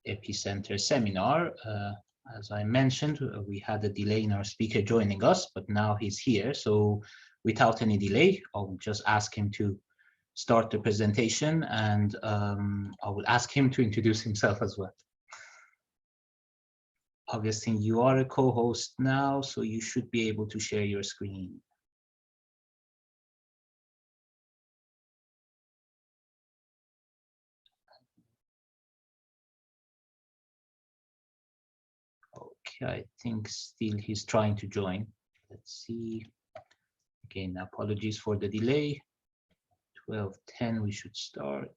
EPICentre seminar. As I mentioned, we had a delay in our speaker joining us, but now he's here. So without any delay, I'll just ask him to start the presentation, and I will ask him to introduce himself as well. Augustin, you are a co-host now, so you should be able to share your screen. Okay, I think still he's trying to join. Let's see. Again, apologies for the delay. 12:10, we should start.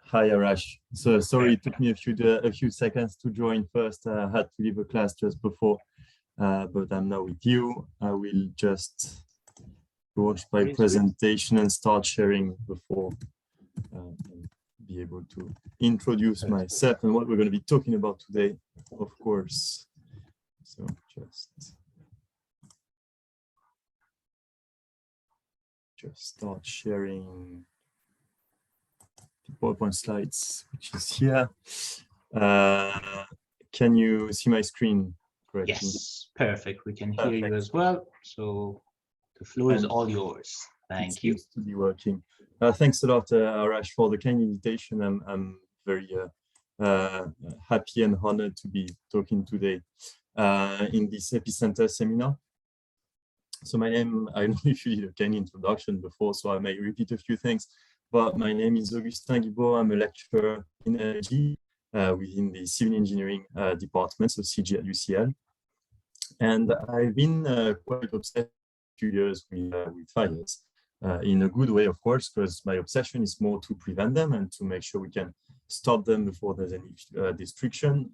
Hi, Arash. So sorry, it took me a few seconds to join first. I had to leave a class just before, but I'm now with you. I will just launch my presentation and start sharing before be able to introduce myself and what we're going to be talking about today, of course. So just start sharing PowerPoint slides, which is here. Can you see my screen correctly? Yes, perfect. We can hear you as well. So the floor is all yours. Thank you. Seems to be working. Thanks a lot, Arash, for the kind invitation. I'm very happy and honored to be talking today in this EPICentre seminar. So my name, I don't know if you did a kind introduction before, so I may repeat a few things. But my name is Augustin Guibaud. I'm a lecturer in energy within the civil engineering department, so CG at UCL. And I've been quite obsessed a few years with fires, in a good way, of course, because my obsession is more to prevent them and to make sure we can stop them before there's any destruction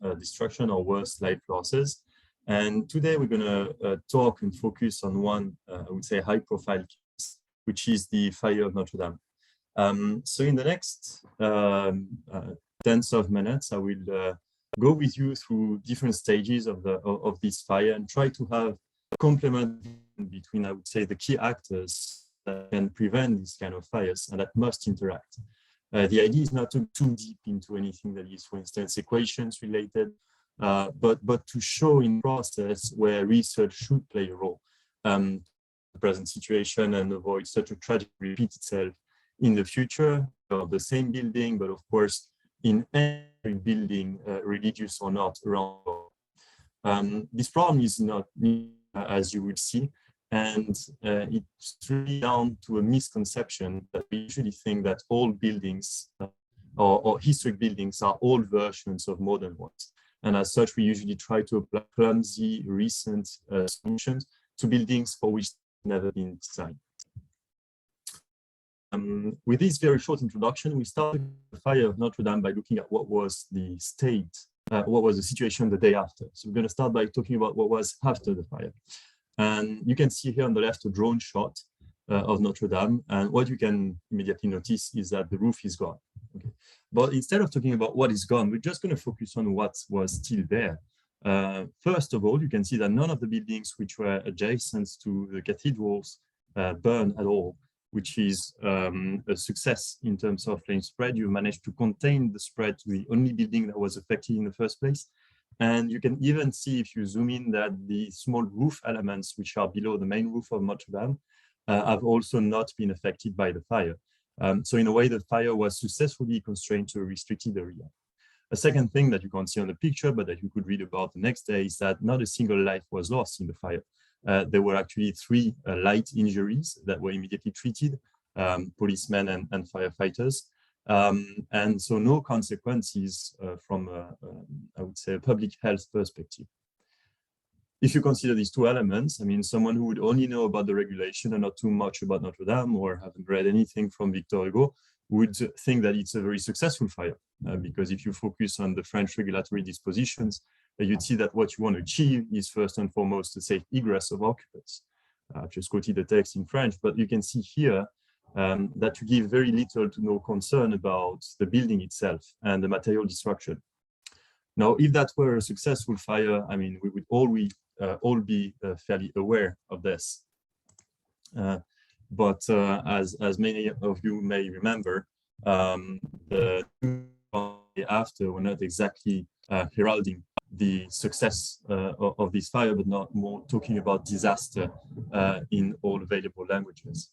or worse, life losses. And today we're going to talk and focus on one, I would say, high-profile case, which is the fire of Notre Dame. So in the next tens of minutes, I will go with you through different stages of this fire and try to have complement between, I would say, the key actors that can prevent these kind of fires and that must interact. The idea is not to go too deep into anything that is, for instance, equations related, but to show in process where research should play a role. The present situation and avoid such a tragedy repeat itself in the future of the same building, but of course in every building, religious or not, around the world. This problem is not new, as you would see, and it's really down to a misconception that we usually think that all buildings or historic buildings are old versions of modern ones. And as such, we usually try to apply clumsy, recent solutions to buildings for which they've never been designed. With this very short introduction, we started the fire of Notre Dame by looking at what was the state, what was the situation the day after. So we're going to start by talking about what was after the fire. And you can see here on the left a drone shot of Notre Dame. And what you can immediately notice is that the roof is gone. Okay. But instead of talking about what is gone, we're just going to focus on what was still there. First of all, you can see that none of the buildings which were adjacent to the cathedrals burned at all, which is a success in terms of flame spread. You managed to contain the spread to the only building that was affected in the first place. And you can even see, if you zoom in, that the small roof elements, which are below the main roof of Notre Dame, have also not been affected by the fire. So in a way, the fire was successfully constrained to a restricted area. A second thing that you can't see on the picture, but that you could read about the next day, is that not a single life was lost in the fire. There were actually 3 light injuries that were immediately treated, policemen and firefighters. And so no consequences from, I would say, a public health perspective. If you consider these 2 elements, I mean, someone who would only know about the regulation and not too much about Notre Dame or haven't read anything from Victor Hugo would think that it's a very successful fire. Because if you focus on the French regulatory dispositions, you'd see that what you want to achieve is first and foremost the safe egress of occupants. I've just quoted the text in French, but you can see here that you give very little to no concern about the building itself and the material destruction. Now, if that were a successful fire, I mean, we would all be fairly aware of this. But as many of you may remember, the after were not exactly heralding the success of this fire, but not more talking about disaster in all available languages.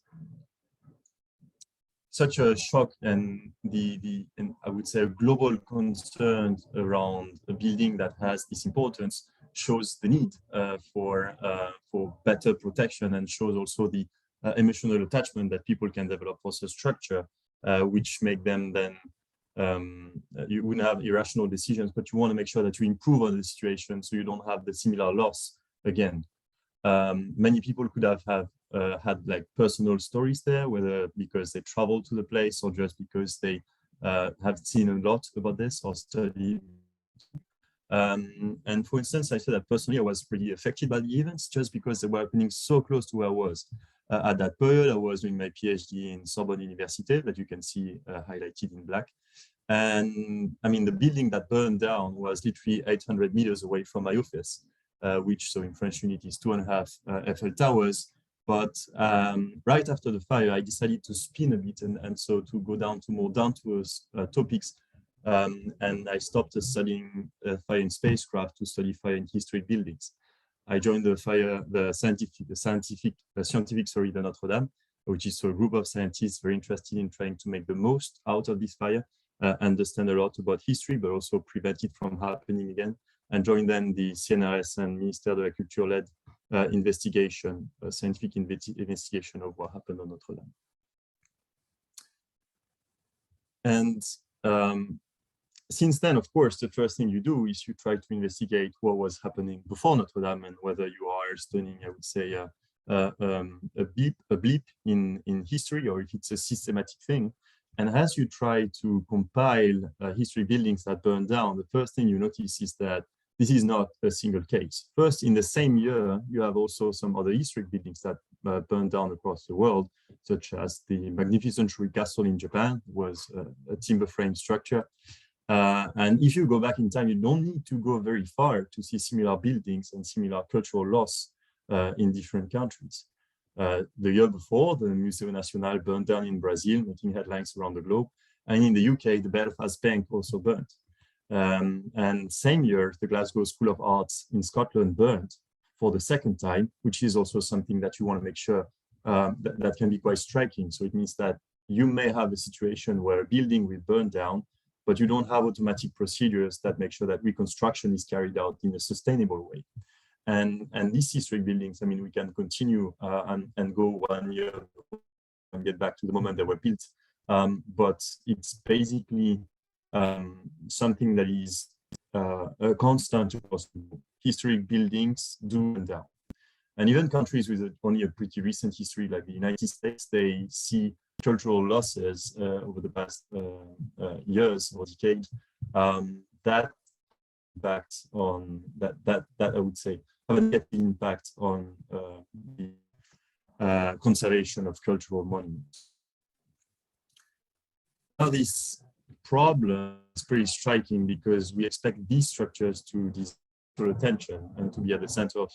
Such a shock and and I would say a global concern around a building that has this importance shows the need for better protection, and shows also the emotional attachment that people can develop for such structure, which make them then you wouldn't have irrational decisions, but you want to make sure that you improve on the situation so you don't have the similar loss again. Many people could have had like personal stories there, whether because they traveled to the place or just because they have seen a lot about this or studied. And for instance, I said that personally I was pretty affected by the events just because they were happening so close to where I was. At that period, I was doing my PhD in Sorbonne University, that you can see highlighted in black. And I mean, the building that burned down was literally 800 meters away from my office, which so in French unit is 2.5 Eiffel Towers. But right after the fire, I decided to spin a bit and so to go down to more down-to-earth topics. And I stopped studying fire in spacecraft to study fire in historic buildings. I joined the scientific, the Notre Dame, which is a group of scientists very interested in trying to make the most out of this fire, understand a lot about history, but also prevent it from happening again, and joined then the CNRS and Ministère de la Culture-led investigation, scientific investigation of what happened on Notre Dame. And since then, of course, the first thing you do is you try to investigate what was happening before Notre Dame and whether you are studying, I would say, a blip in history, or if it's a systematic thing. And as you try to compile history buildings that burn down, the first thing you notice is that this is not a single case. First, in the same year, you have also some other historic buildings that burned down across the world, such as the magnificent Shui Castle in Japan, was a timber frame structure. And if you go back in time, you don't need to go very far to see similar buildings and similar cultural loss in different countries. The year before, the Museu Nacional burned down in Brazil, making headlines around the globe. And in the UK, the Belfast Bank also burned. And same year, the Glasgow School of Arts in Scotland burned for the second time, which is also something that you want to make sure that can be quite striking. So it means that you may have a situation where a building will burn down, but you don't have automatic procedures that make sure that reconstruction is carried out in a sustainable way. And these historic buildings, I mean, we can continue and go 1 year and get back to the moment they were built. But it's basically something that is a constant across historic buildings do and down. And even countries with only a pretty recent history, like the United States, they see cultural losses over the past years or decades that impacts on that I would say have a negative impact on the conservation of cultural monuments. Now, this problem is pretty striking because we expect these structures to deserve attention and to be at the center of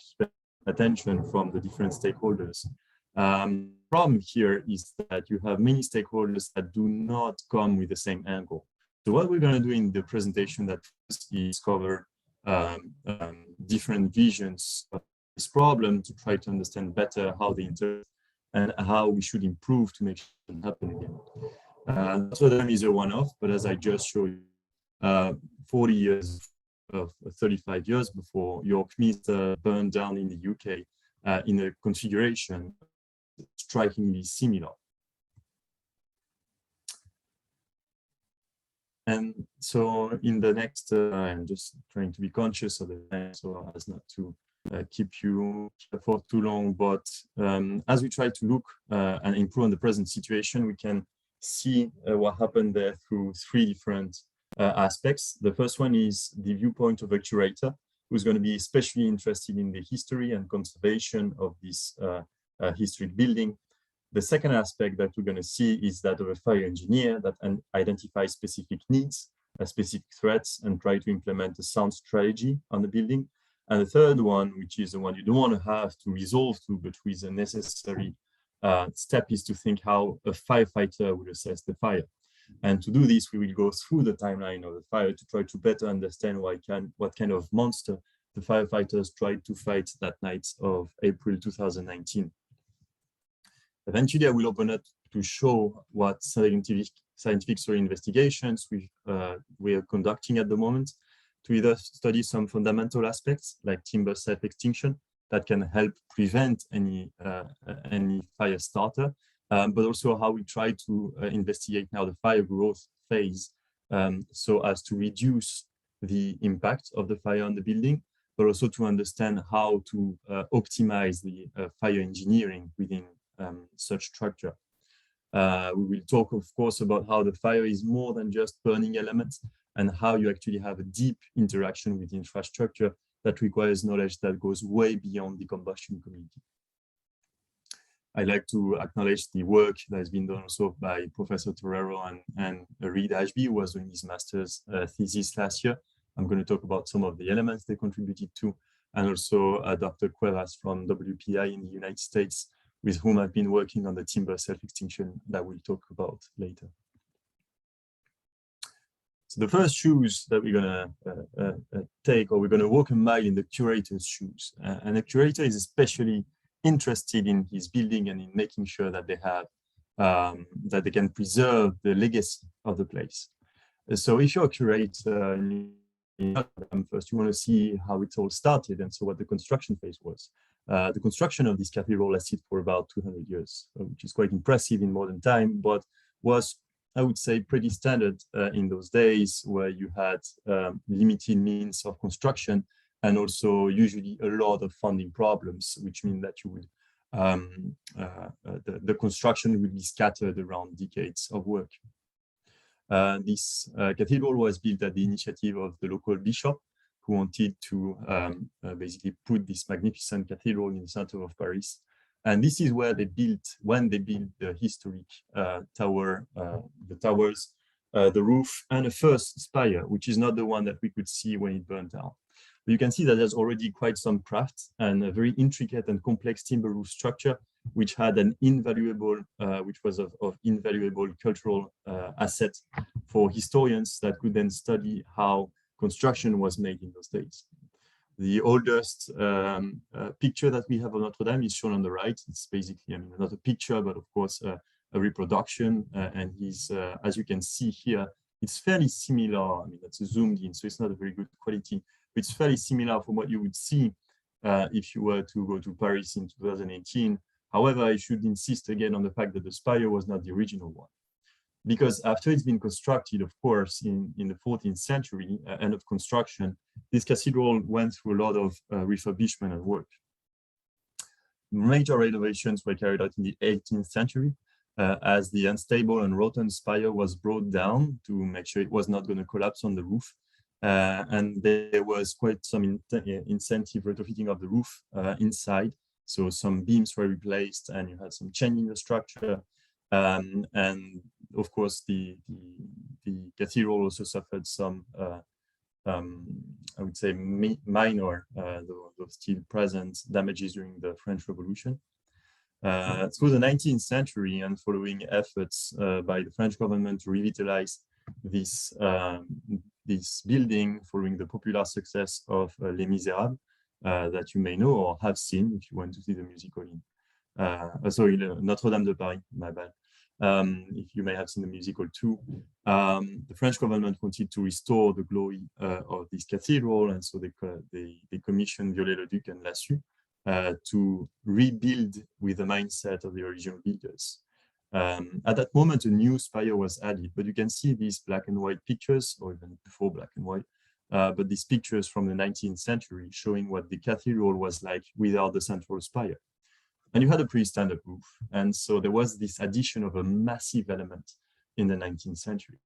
attention from the different stakeholders. The problem here is that you have many stakeholders that do not come with the same angle. So what we're going to do in the presentation that is cover different visions of this problem to try to understand better how they interact and how we should improve to make sure it doesn't happen again. Notre Dame is a one-off, but as I just showed you, 40 years of 35 years before, York Minster burned down in the UK in a configuration strikingly similar. And so in the next, I'm just trying to be conscious of the time so as not to keep you for too long, but as we try to look and improve on the present situation, we can see what happened there through three different aspects. The first one is the viewpoint of a curator who's going to be especially interested in the history and conservation of this historic building. The second aspect that we're going to see is that of a fire engineer that identifies specific needs, specific threats, and try to implement a sound strategy on the building. And the third one, which is the one you don't want to have to resolve to, but with a necessary step, is to think how a firefighter would assess the fire. And to do this, we will go through the timeline of the fire to try to better understand what kind of monster the firefighters tried to fight that night of April 2019. Eventually, I will open up to show what scientific story investigations we are conducting at the moment to either study some fundamental aspects like timber self-extinction that can help prevent any fire starter, but also how we try to investigate now the fire growth phase so as to reduce the impact of the fire on the building, but also to understand how to optimize the fire engineering within such structure. We will talk, of course, about how the fire is more than just burning elements and how you actually have a deep interaction with infrastructure that requires knowledge that goes way beyond the combustion community. I'd like to acknowledge the work that has been done also by Professor Torero and Reed Ashby, who was doing his master's thesis last year. I'm going to talk about some of the elements they contributed to, and also Dr. Cuevas from WPI in the United States, with whom I've been working on the timber self-extinction that we'll talk about later. So the first shoes that we're going to take, or we're going to walk a mile in the curator's shoes. And the curator is especially interested in his building and in making sure that they have, that they can preserve the legacy of the place. So if you're a curator, first you want to see how it all started and so what the construction phase was. The construction of this cathedral lasted for about 200 years, which is quite impressive in modern time, but was, I would say, pretty standard in those days where you had limited means of construction and also usually a lot of funding problems, which mean that you would the construction would be scattered around decades of work. This cathedral was built at the initiative of the local bishop, who wanted to basically put this magnificent cathedral in the center of Paris. And this is where they built, when they built the historic tower, the towers, the roof, and a first spire, which is not the one that we could see when it burned down. But you can see that there's already quite some craft and a very intricate and complex timber roof structure, which had an invaluable, which was of invaluable cultural asset for historians that could then study how construction was made in those days. The oldest picture that we have of Notre Dame is shown on the right. It's basically, I mean, not a picture, but of course a reproduction. And he's, as you can see here, it's fairly similar. I mean, that's zoomed in, so it's not a very good quality. But it's fairly similar from what you would see if you were to go to Paris in 2018. However, I should insist again on the fact that the spire was not the original one, because after it's been constructed, of course, in the 14th century, end of construction, this cathedral went through a lot of refurbishment and work. Major renovations were carried out in the 18th century as the unstable and rotten spire was brought down to make sure it was not going to collapse on the roof. And there was quite some incentive retrofitting of the roof inside. So some beams were replaced and you had some change in the structure. And of course, the cathedral also suffered some, I would say, minor, though still present, damages during the French Revolution. Through the 19th century and following efforts by the French government to revitalize this, this building, following the popular success of Les Misérables, that you may know or have seen if you want to see the musical in. Sorry, Notre Dame de Paris, my bad. If you may have seen the musical too. The French government wanted to restore the glory of this cathedral, and so they commissioned Viollet-le-Duc and Lassus to rebuild with the mindset of the original builders. At that moment, a new spire was added, but you can see these black and white pictures, or even before black and white, but these pictures from the 19th century showing what the cathedral was like without the central spire. And you had a pretty standard roof. And so there was this addition of a massive element in the 19th century.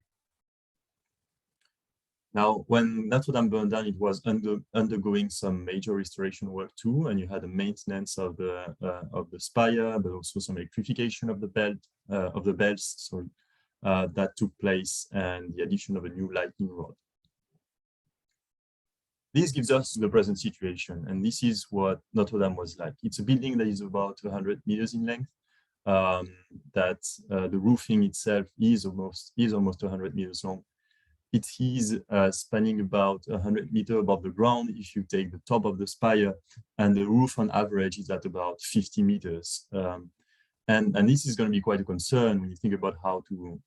Now, when Notre Dame burned down, it was undergoing some major restoration work too, and you had a maintenance of the spire, but also some electrification of the bells. Sorry, that took place, and the addition of a new lightning rod. This gives us the present situation, and this is what Notre Dame was like. It's a building that is about 100 meters in length. The roofing itself is almost 100 meters long. It is spanning about 100 meters above the ground if you take the top of the spire, and the roof on average is at about 50 meters. And this is going to be quite a concern when you think about how to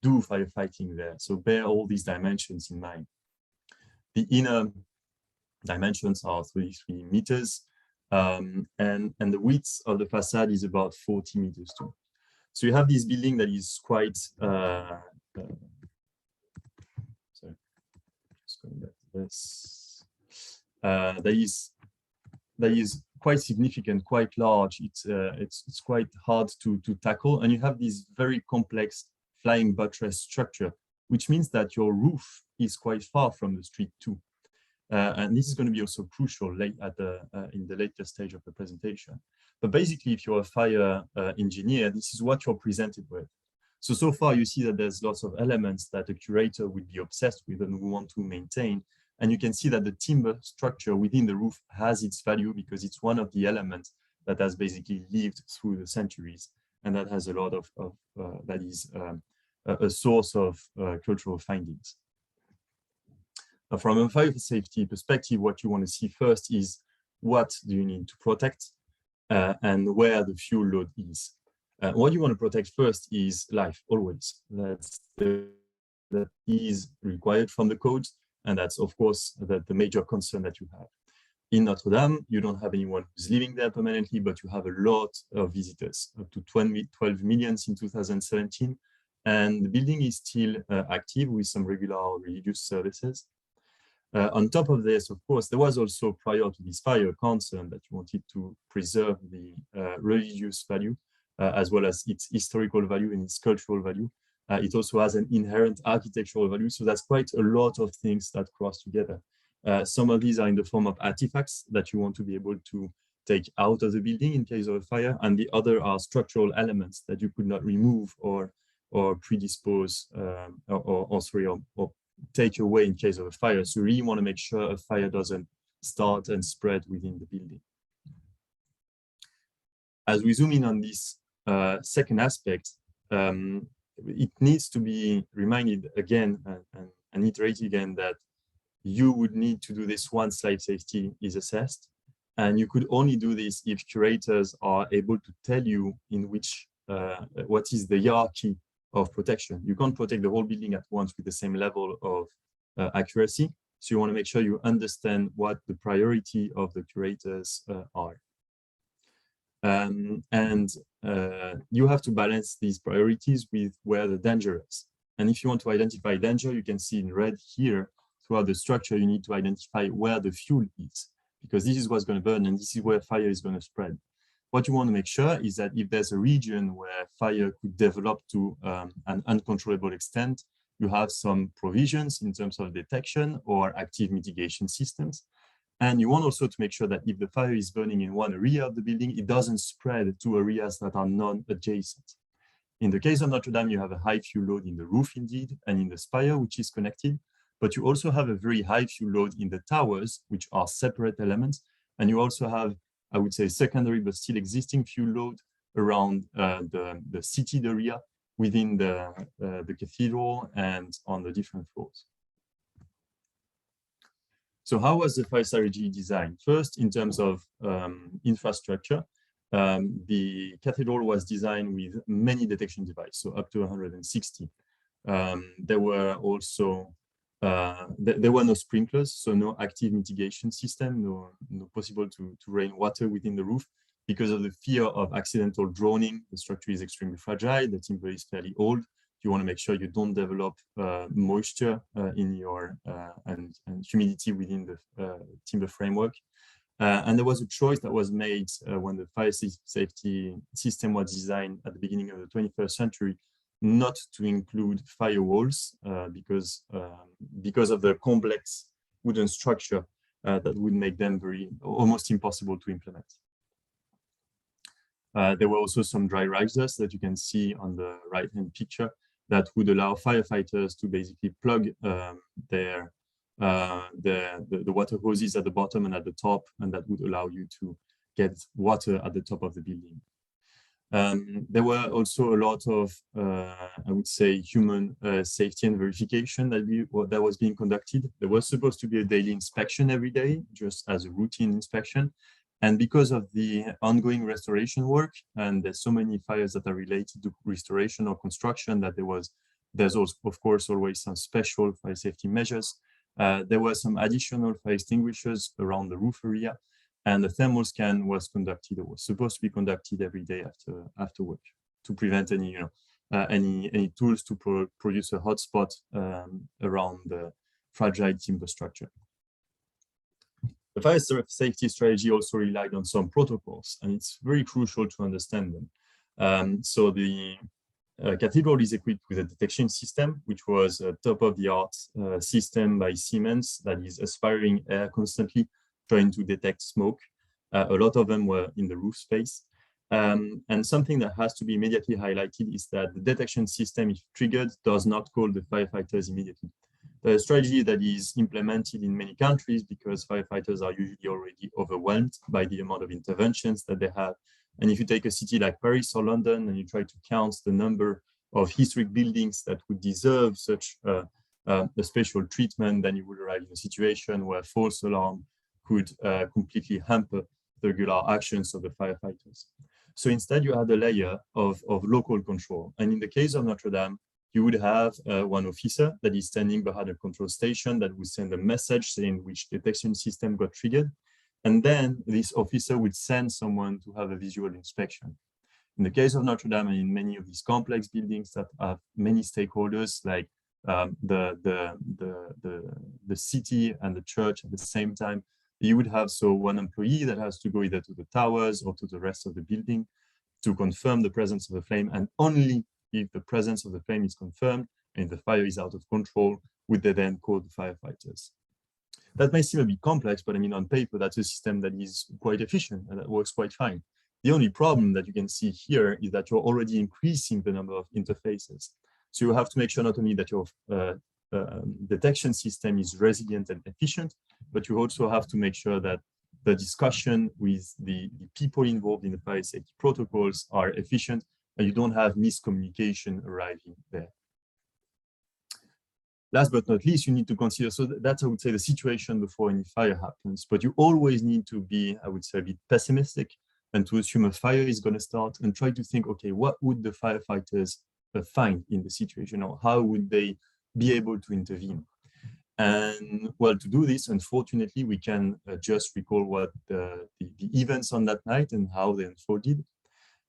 do firefighting there. So bear all these dimensions in mind. The inner dimensions are 33 meters, and the width of the facade is about 40 meters too. So you have this building that is quite that is quite significant, quite large. It's quite hard to tackle, and you have this very complex flying buttress structure, which means that your roof is quite far from the street too. And this is going to be also crucial late in the later stage of the presentation. But basically, if you're a fire engineer, this is what you're presented with. So far, you see that there's lots of elements that a curator would be obsessed with and would want to maintain. And you can see that the timber structure within the roof has its value because it's one of the elements that has basically lived through the centuries. And that has a lot of that is a source of cultural findings. From a fire safety perspective, what you want to see first is what do you need to protect and where the fuel load is. What you want to protect first is life, always. That is required from the codes, and that's, of course, the major concern that you have. In Notre Dame, you don't have anyone who's living there permanently, but you have a lot of visitors, up to 12 million in 2017, and the building is still active with some regular religious services. On top of this, of course, there was also, prior to this fire, a concern that you wanted to preserve the religious value, as well as its historical value and its cultural value. It also has an inherent architectural value. So that's quite a lot of things that cross together. Some of these are in the form of artifacts that you want to be able to take out of the building in case of a fire, and the other are structural elements that you could not remove or predispose or take away in case of a fire. So you really want to make sure a fire doesn't start and spread within the building. As we zoom in on this second aspect, it needs to be reminded again and iterated again that you would need to do this once life safety is assessed. And you could only do this if curators are able to tell you in which, what is the hierarchy of protection. You can't protect the whole building at once with the same level of accuracy. So you want to make sure you understand what the priority of the curators are. You have to balance these priorities with where the danger is. And if you want to identify danger, you can see in red here, throughout the structure, you need to identify where the fuel is, because this is what's going to burn and this is where fire is going to spread. What you want to make sure is that if there's a region where fire could develop to an uncontrollable extent, you have some provisions in terms of detection or active mitigation systems. And you want also to make sure that if the fire is burning in one area of the building, it doesn't spread to areas that are non-adjacent. In the case of Notre Dame, you have a high fuel load in the roof indeed, and in the spire, which is connected, but you also have a very high fuel load in the towers, which are separate elements. And you also have, I would say, secondary, but still existing fuel load around the seated area within the cathedral and on the different floors. So how was the fire strategy designed? First, in terms of infrastructure, the cathedral was designed with many detection devices, so up to 160. There were also, there were no sprinklers, so no active mitigation system, no possible to rain water within the roof. Because of the fear of accidental drowning, the structure is extremely fragile, the timber is fairly old. You want to make sure you don't develop moisture in your and humidity within the timber framework. And there was a choice that was made when the fire safety system was designed at the beginning of the 21st century not to include firewalls because of the complex wooden structure that would make them almost impossible to implement. There were also some dry risers that you can see on the right-hand picture that would allow firefighters to basically plug the water hoses at the bottom and at the top, and that would allow you to get water at the top of the building. There were also a lot of, I would say, human safety and verification that was being conducted. There was supposed to be a daily inspection every day, just as a routine inspection. And because of the ongoing restoration work, and there's so many fires that are related to restoration or construction, that there's also, of course, always some special fire safety measures. There were some additional fire extinguishers around the roof area, and the thermal scan was conducted, or was supposed to be conducted every day after work, to prevent any, any tools to produce a hotspot around the fragile timber structure. The fire safety strategy also relied on some protocols, and it's very crucial to understand them. So the cathedral is equipped with a detection system, which was a top-of-the-art system by Siemens that is aspiring air constantly, trying to detect smoke. A lot of them were in the roof space. And something that has to be immediately highlighted is that the detection system, if triggered, does not call the firefighters immediately. The strategy that is implemented in many countries, because firefighters are usually already overwhelmed by the amount of interventions that they have. And if you take a city like Paris or London and you try to count the number of historic buildings that would deserve such a special treatment, then you would arrive in a situation where false alarm could completely hamper the regular actions of the firefighters. So instead, you had a layer of local control. And in the case of Notre Dame, you would have one officer that is standing behind a control station that would send a message saying which detection system got triggered. And then this officer would send someone to have a visual inspection. In the case of Notre Dame and in many of these complex buildings that have many stakeholders, like the city and the church at the same time, you would have one employee that has to go either to the towers or to the rest of the building to confirm the presence of the flame, and only if the presence of the flame is confirmed and the fire is out of control, would they then call the firefighters. That may seem a bit complex, but I mean, on paper, that's a system that is quite efficient and that works quite fine. The only problem that you can see here is that you're already increasing the number of interfaces. So you have to make sure not only that your detection system is resilient and efficient, but you also have to make sure that the discussion with the people involved in the fire safety protocols are efficient, and you don't have miscommunication arriving there. Last but not least, you need to consider, so that's, I would say, the situation before any fire happens, but you always need to be, I would say, a bit pessimistic and to assume a fire is going to start and try to think, okay, what would the firefighters find in the situation, or how would they be able to intervene? And well, to do this, unfortunately, we can just recall what the events on that night and how they unfolded.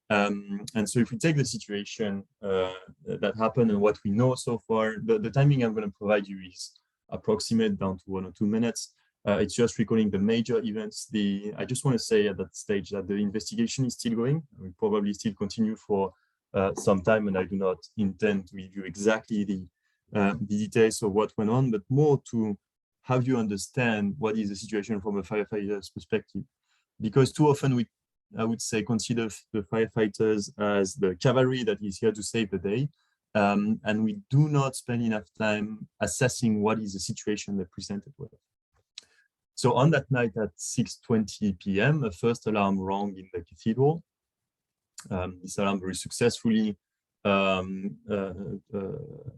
And so if we take the situation that happened and what we know so far, the timing I'm going to provide you is approximate down to 1 or 2 minutes. It's just recalling the major events. I just want to say at that stage that the investigation is still going. We probably still continue for some time, and I do not intend to review exactly the details of what went on, but more to have you understand what is the situation from a firefighter's perspective. Because too often we, I would say, consider the firefighters as the cavalry that is here to save the day. And we do not spend enough time assessing what is the situation they presented with. So on that night at 6:20 p.m., a first alarm rang in the cathedral. This alarm very successfully, I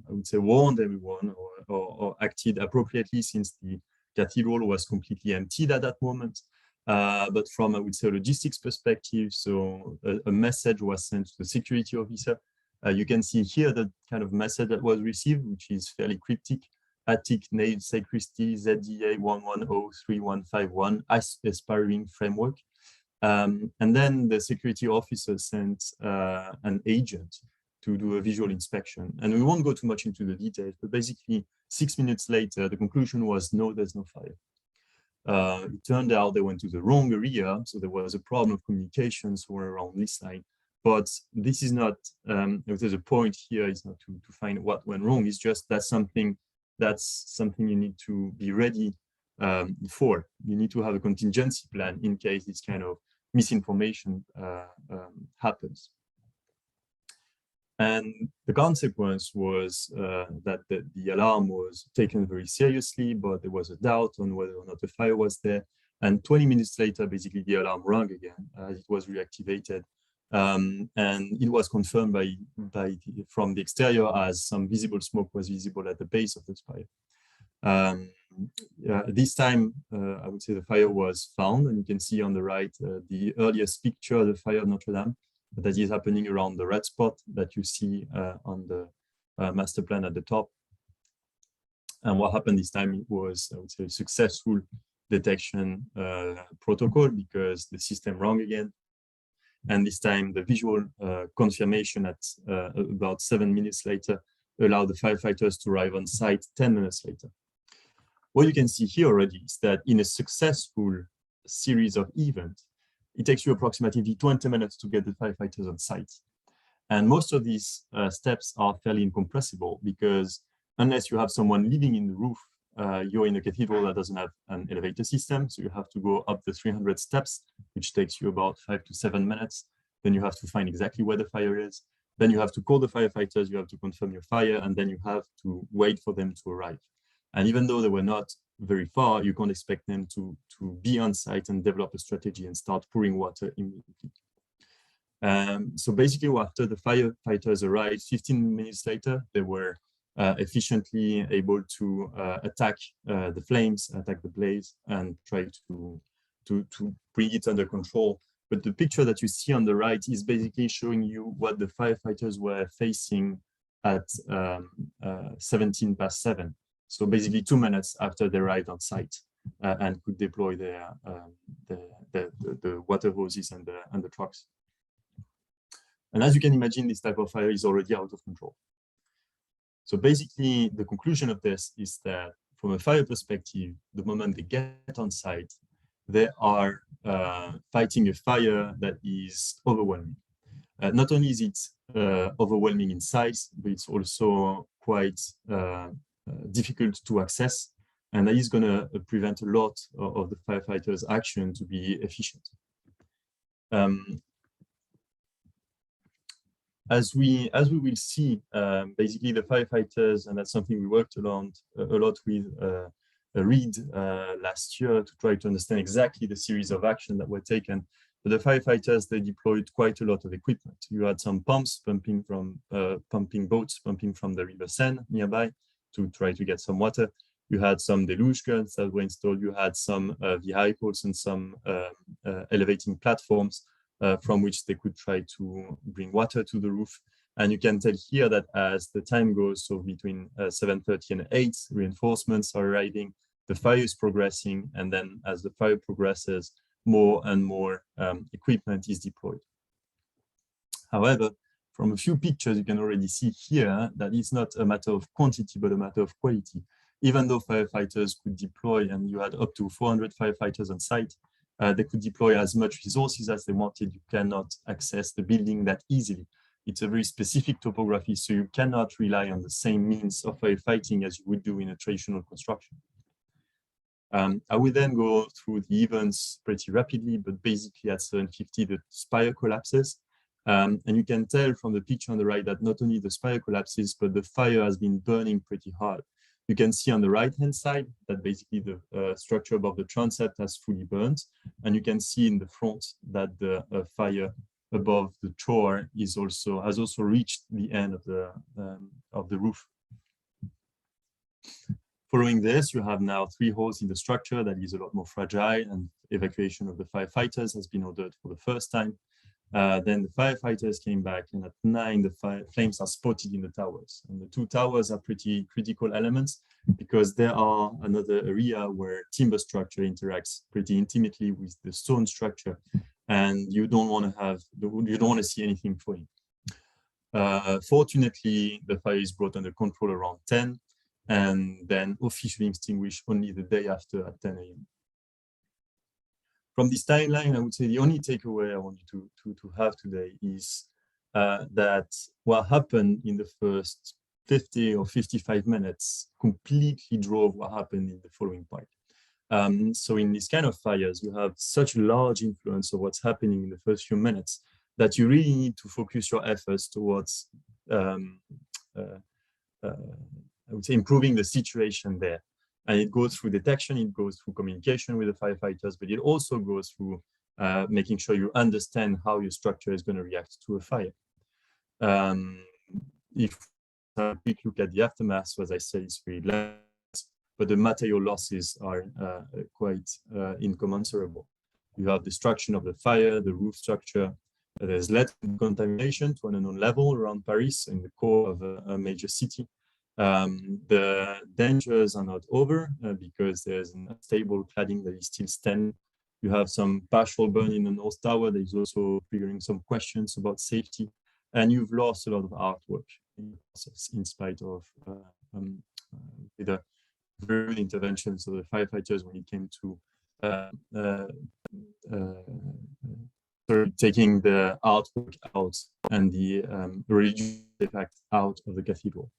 would say, warned everyone or acted appropriately, since the cathedral was completely emptied at that moment. But from, I would say, a logistics perspective, so a message was sent to the security officer. You can see here the kind of message that was received, which is fairly cryptic. Attic nave sacristy ZDA 1103151 aspiring framework. And then the security officer sent an agent to do a visual inspection. And we won't go too much into the details, but basically 6 minutes later, the conclusion was no, there's no fire. It turned out they went to the wrong area, so there was a problem of communication somewhere around this side. But this is not, there's a point here is not to find what went wrong. It's just that's something you need to be ready for. You need to have a contingency plan in case this kind of misinformation happens. And the consequence was that the alarm was taken very seriously, but there was a doubt on whether or not the fire was there. And 20 minutes later, basically the alarm rang again as it was reactivated. And it was confirmed from the exterior as some visible smoke was visible at the base of the fire. This time, I would say the fire was found, and you can see on the right the earliest picture of the fire of Notre Dame that is happening around the red spot that you see on the master plan at the top. And what happened this time, it was, I would say, a successful detection protocol because the system rang again. And this time, the visual confirmation at about 7 minutes later allowed the firefighters to arrive on site 10 minutes later. What you can see here already is that in a successful series of events, it takes you approximately 20 minutes to get the firefighters on site. And most of these steps are fairly incompressible because unless you have someone living in the roof, you're in a cathedral that doesn't have an elevator system. So you have to go up the 300 steps, which takes you about 5 to 7 minutes. Then you have to find exactly where the fire is. Then you have to call the firefighters, you have to confirm your fire, and then you have to wait for them to arrive. And even though they were not very far, you can't expect them to be on site and develop a strategy and start pouring water immediately. So basically, after the firefighters arrived, 15 minutes later, they were efficiently able to attack the flames, attack the blaze, and try to bring it under control. But the picture that you see on the right is basically showing you what the firefighters were facing at 7:17. So basically 2 minutes after they arrived on site and could deploy the water hoses and the trucks. And as you can imagine, this type of fire is already out of control. So basically, the conclusion of this is that from a fire perspective, the moment they get on site, they are fighting a fire that is overwhelming. Not only is it overwhelming in size, but it's also quite difficult to access, and that is going to prevent a lot of the firefighters' action to be efficient. As we will see, basically the firefighters, and that's something we worked a lot with Reed last year to try to understand exactly the series of action that were taken. But the firefighters, they deployed quite a lot of equipment. You had some pumps pumping boats pumping from the River Seine nearby to try to get some water. You had some deluge guns that were installed. You had some vehicles and some elevating platforms from which they could try to bring water to the roof. And you can tell here that as the time goes, so between 7:30 and 8, reinforcements are arriving, the fire is progressing, and then as the fire progresses, more and more equipment is deployed. However, from a few pictures, you can already see here that it's not a matter of quantity, but a matter of quality. Even though firefighters could deploy, and you had up to 400 firefighters on site, they could deploy as much resources as they wanted. You cannot access the building that easily. It's a very specific topography, so you cannot rely on the same means of firefighting as you would do in a traditional construction. I will then go through the events pretty rapidly, but basically at 7:50, the spire collapses. And you can tell from the picture on the right that not only the spire collapses, but the fire has been burning pretty hard. You can see on the right-hand side that basically the structure above the transept has fully burnt. And you can see in the front that the fire above the tower has also reached the end of the roof. Following this, you have now 3 holes in the structure that is a lot more fragile, and evacuation of the firefighters has been ordered for the first time. Then the firefighters came back, and at 9, the flames are spotted in the towers. And the 2 towers are pretty critical elements because there are another area where timber structure interacts pretty intimately with the stone structure, and you don't want to see anything falling. Fortunately, the fire is brought under control around 10, and then officially extinguished only the day after at 10 a.m. From this timeline, I would say the only takeaway I want you to have today is that what happened in the first 50 or 55 minutes completely drove what happened in the following part. So in these kind of fires, you have such a large influence of what's happening in the first few minutes that you really need to focus your efforts towards, I would say, improving the situation there. And it goes through detection, it goes through communication with the firefighters, but it also goes through making sure you understand how your structure is going to react to a fire. If a quick look at the aftermath, so as I said, it's really less, but the material losses are quite incommensurable. You have destruction of the fire, the roof structure. There's lead contamination to an unknown level around Paris, in the core of a major city. The dangers are not over because there's an unstable cladding that is still standing. You have some partial burn in the North Tower. There's also triggering some questions about safety. And you've lost a lot of artwork in the process, in spite of the very good interventions of the firefighters when it came to taking the artwork out and the religious effect out of the cathedral.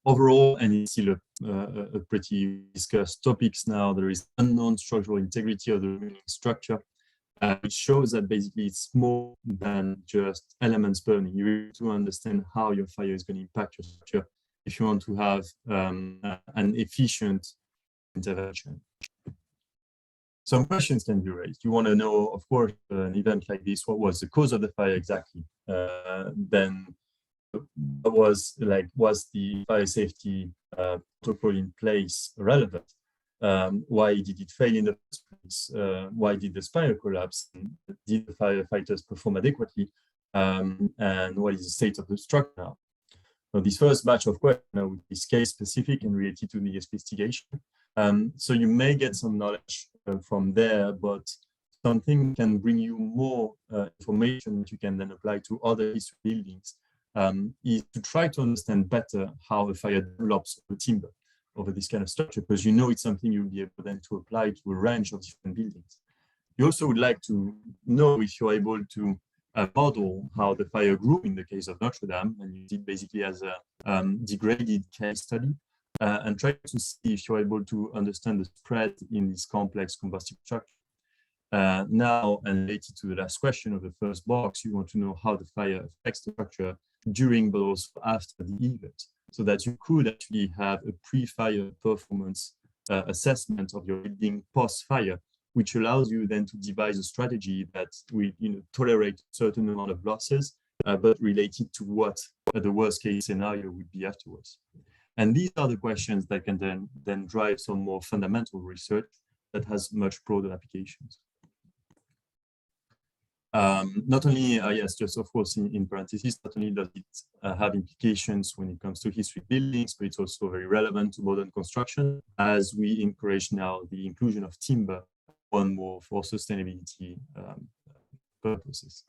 Overall, and it's still a pretty discussed topics now, there is unknown structural integrity of the remaining structure, which shows that basically it's more than just elements burning. You need to understand how your fire is going to impact your structure if you want to have an efficient intervention. Some questions can be raised. You want to know, of course, an event like this, what was the cause of the fire exactly? Then was the fire safety protocol in place relevant? Why did it fail in the first place? Why did the spire collapse? Did the firefighters perform adequately? And what is the state of the structure now? So this first batch of questions is case specific and related to the investigation. So you may get some knowledge from there, but something can bring you more information that you can then apply to other history buildings, is to try to understand better how a fire develops over timber, over this kind of structure, because you know it's something you'll be able then to apply to a range of different buildings. You also would like to know if you're able to model how the fire grew in the case of Notre Dame, and use it basically as a degraded case study, and try to see if you're able to understand the spread in this complex combustible structure. Now, and related to the last question of the first box, you want to know how the fire affects the structure during but also after the event, so that you could actually have a pre-fire performance assessment of your building post-fire, which allows you then to devise a strategy that will tolerate a certain amount of losses, but related to what the worst case scenario would be afterwards. And these are the questions that can then drive some more fundamental research that has much broader applications. Not only, yes, just of course in parentheses, not only does it have implications when it comes to history buildings, but it's also very relevant to modern construction, as we encourage now the inclusion of timber more and more for sustainability purposes.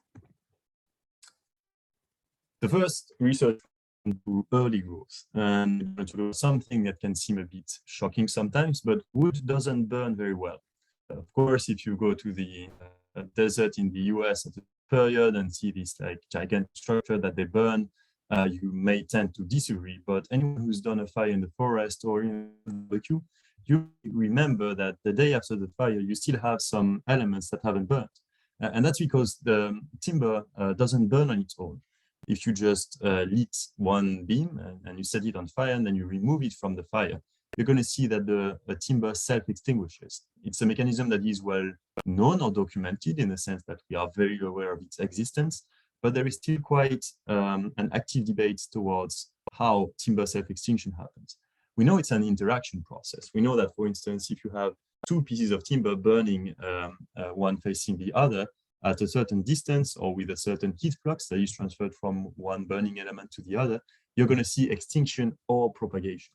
The first research into early growth, and to something that can seem a bit shocking sometimes, but wood doesn't burn very well. Of course, if you go to the desert in the US at the period and see this like gigantic structure that they burn, you may tend to disagree, but anyone who's done a fire in the forest or in a barbecue, you remember that the day after the fire, you still have some elements that haven't burned. And that's because the timber doesn't burn on its own. If you just lit one beam and you set it on fire and then you remove it from the fire, you're going to see that the timber self-extinguishes. It's a mechanism that is well known or documented in the sense that we are very aware of its existence, but there is still quite an active debate towards how timber self-extinction happens. We know it's an interaction process. We know that, for instance, if you have two pieces of timber burning, one facing the other, at a certain distance or with a certain heat flux that is transferred from one burning element to the other, you're going to see extinction or propagation.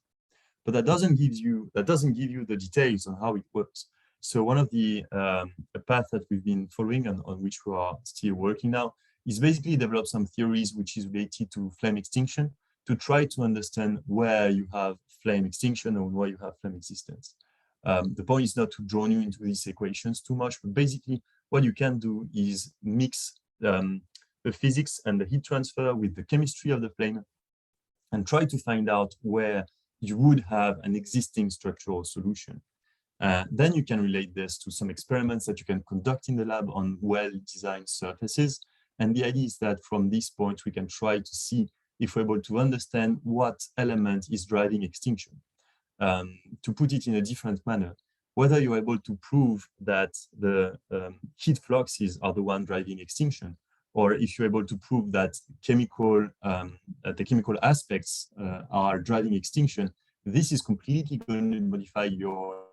But that doesn't give you the details on how it works. So one of the path that we've been following and on which we are still working now is basically develop some theories which is related to flame extinction, to try to understand where you have flame extinction and where you have flame existence. The point is not to draw you into these equations too much, but basically what you can do is mix the physics and the heat transfer with the chemistry of the flame, and try to find out where you would have an existing structural solution. Then you can relate this to some experiments that you can conduct in the lab on well-designed surfaces. And the idea is that from this point, we can try to see if we're able to understand what element is driving extinction. To put it in a different manner, whether you're able to prove that the heat fluxes are the one driving extinction, or if you're able to prove that the chemical aspects are driving extinction, this is completely going to modify your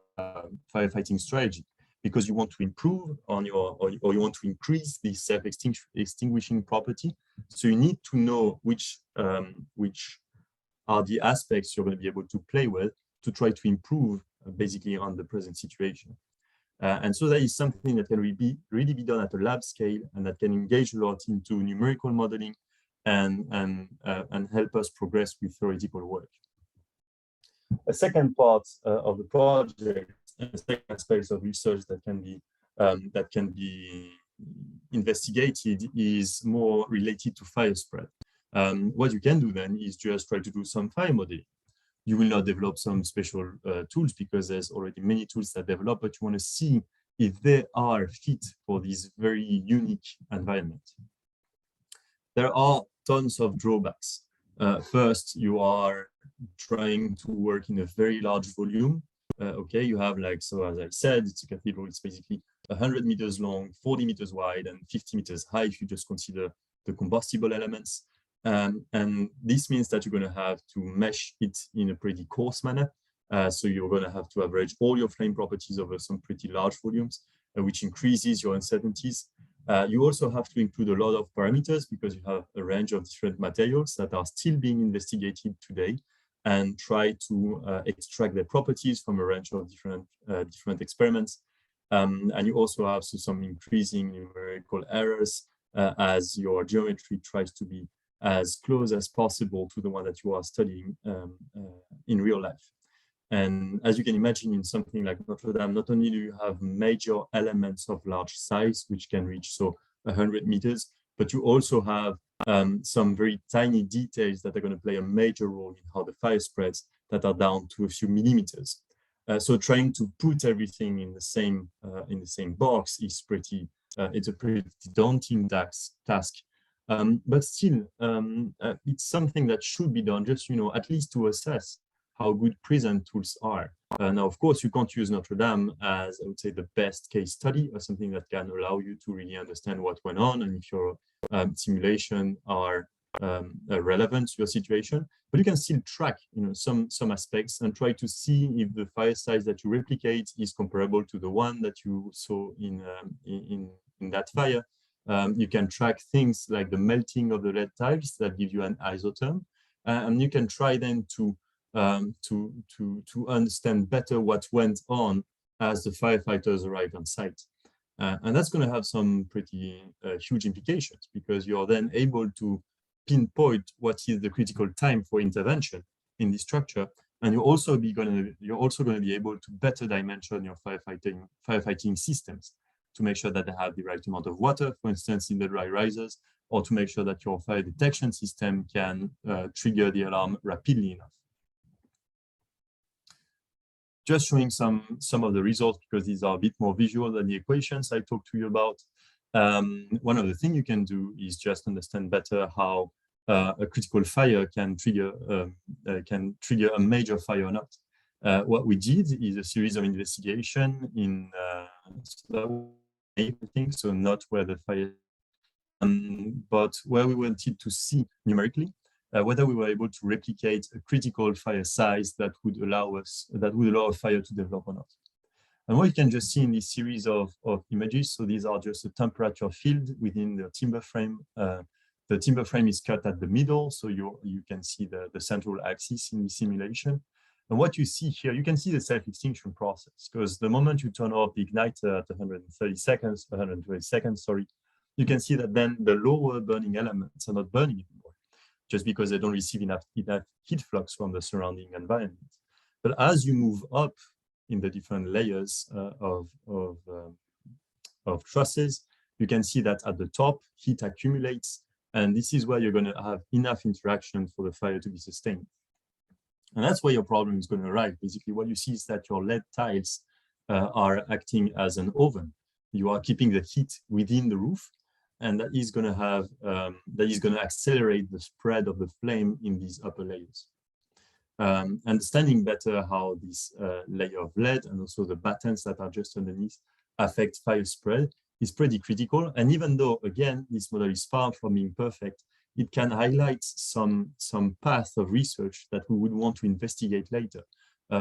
firefighting strategy, because you want to improve on your, or you want to increase the self-extinguishing property. So you need to know which are the aspects you're going to be able to play with to try to improve basically on the present situation. And so that is something that can really be done at a lab scale, and that can engage a lot into numerical modeling and help us progress with theoretical work. A second part of the project, and a second aspect of research that can be investigated, is more related to fire spread. What you can do then is just try to do some fire modeling. You will not develop some special tools, because there's already many tools that develop, but you want to see if they are fit for this very unique environment. There are tons of drawbacks. First, you are trying to work in a very large volume. Okay, you have, like, so as I said, it's a cathedral. It's basically 100 meters long, 40 meters wide, and 50 meters high if you just consider the combustible elements. And this means that you're going to have to mesh it in a pretty coarse manner. So you're going to have to average all your flame properties over some pretty large volumes, which increases your uncertainties. You also have to include a lot of parameters, because you have a range of different materials that are still being investigated today, and try to extract their properties from a range of different experiments. And you also have some increasing numerical errors as your geometry tries to be as close as possible to the one that you are studying in real life. And as you can imagine, in something like Notre Dame, not only do you have major elements of large size, which can reach 100 meters, but you also have some very tiny details that are going to play a major role in how the fire spreads, that are down to a few millimeters. So trying to put everything in the same box is it's a pretty daunting task. But still, it's something that should be done, just at least to assess how good present tools are. Now, of course, you can't use Notre Dame as, I would say, the best case study, or something that can allow you to really understand what went on and if your simulation are relevant to your situation. But you can still track, some aspects, and try to see if the fire size that you replicate is comparable to the one that you saw in that fire. You can track things like the melting of the lead tiles that give you an isotherm, and you can try then to understand better what went on as the firefighters arrived on site. And that's going to have some pretty huge implications, because you're then able to pinpoint what is the critical time for intervention in the structure, and you're also going to be able to better dimension your firefighting systems, to make sure that they have the right amount of water, for instance, in the dry risers, or to make sure that your fire detection system can trigger the alarm rapidly enough. Just showing some of the results, because these are a bit more visual than the equations I talked to you about. One of the things you can do is just understand better how a critical fire can trigger a major fire or not. What we did is a series of investigation in so not where the fire, but where we wanted to see numerically whether we were able to replicate a critical fire size that would allow a fire to develop or not. And what you can just see in this series of images, so these are just a temperature field within the timber frame. The timber frame is cut at the middle, so you can see the central axis in the simulation. And what you see here, you can see the self-extinction process, because the moment you turn off the igniter at 120 seconds, sorry, you can see that then the lower burning elements are not burning anymore, just because they don't receive enough heat flux from the surrounding environment. But as you move up in the different layers of trusses, you can see that at the top, heat accumulates, and this is where you're going to have enough interaction for the fire to be sustained. And that's where your problem is going to arise. Basically, what you see is that your lead tiles are acting as an oven. You are keeping the heat within the roof, and that is going to have accelerate the spread of the flame in these upper layers. Understanding better how this layer of lead and also the battens that are just underneath affect fire spread is pretty critical. And even though, again, this model is far from being perfect, it can highlight some path of research that we would want to investigate later.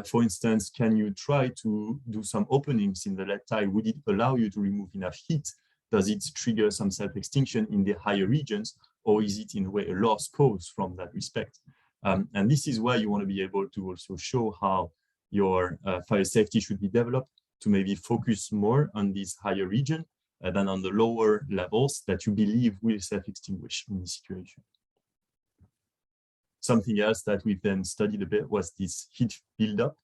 For instance, can you try to do some openings in the lead tile? Would it allow you to remove enough heat? Does it trigger some self-extinction in the higher regions, or is it in a way a lost cause from that respect? And this is where you want to be able to also show how your fire safety should be developed to maybe focus more on this higher region than on the lower levels that you believe will self-extinguish in this situation. Something else that we then studied a bit was this heat buildup.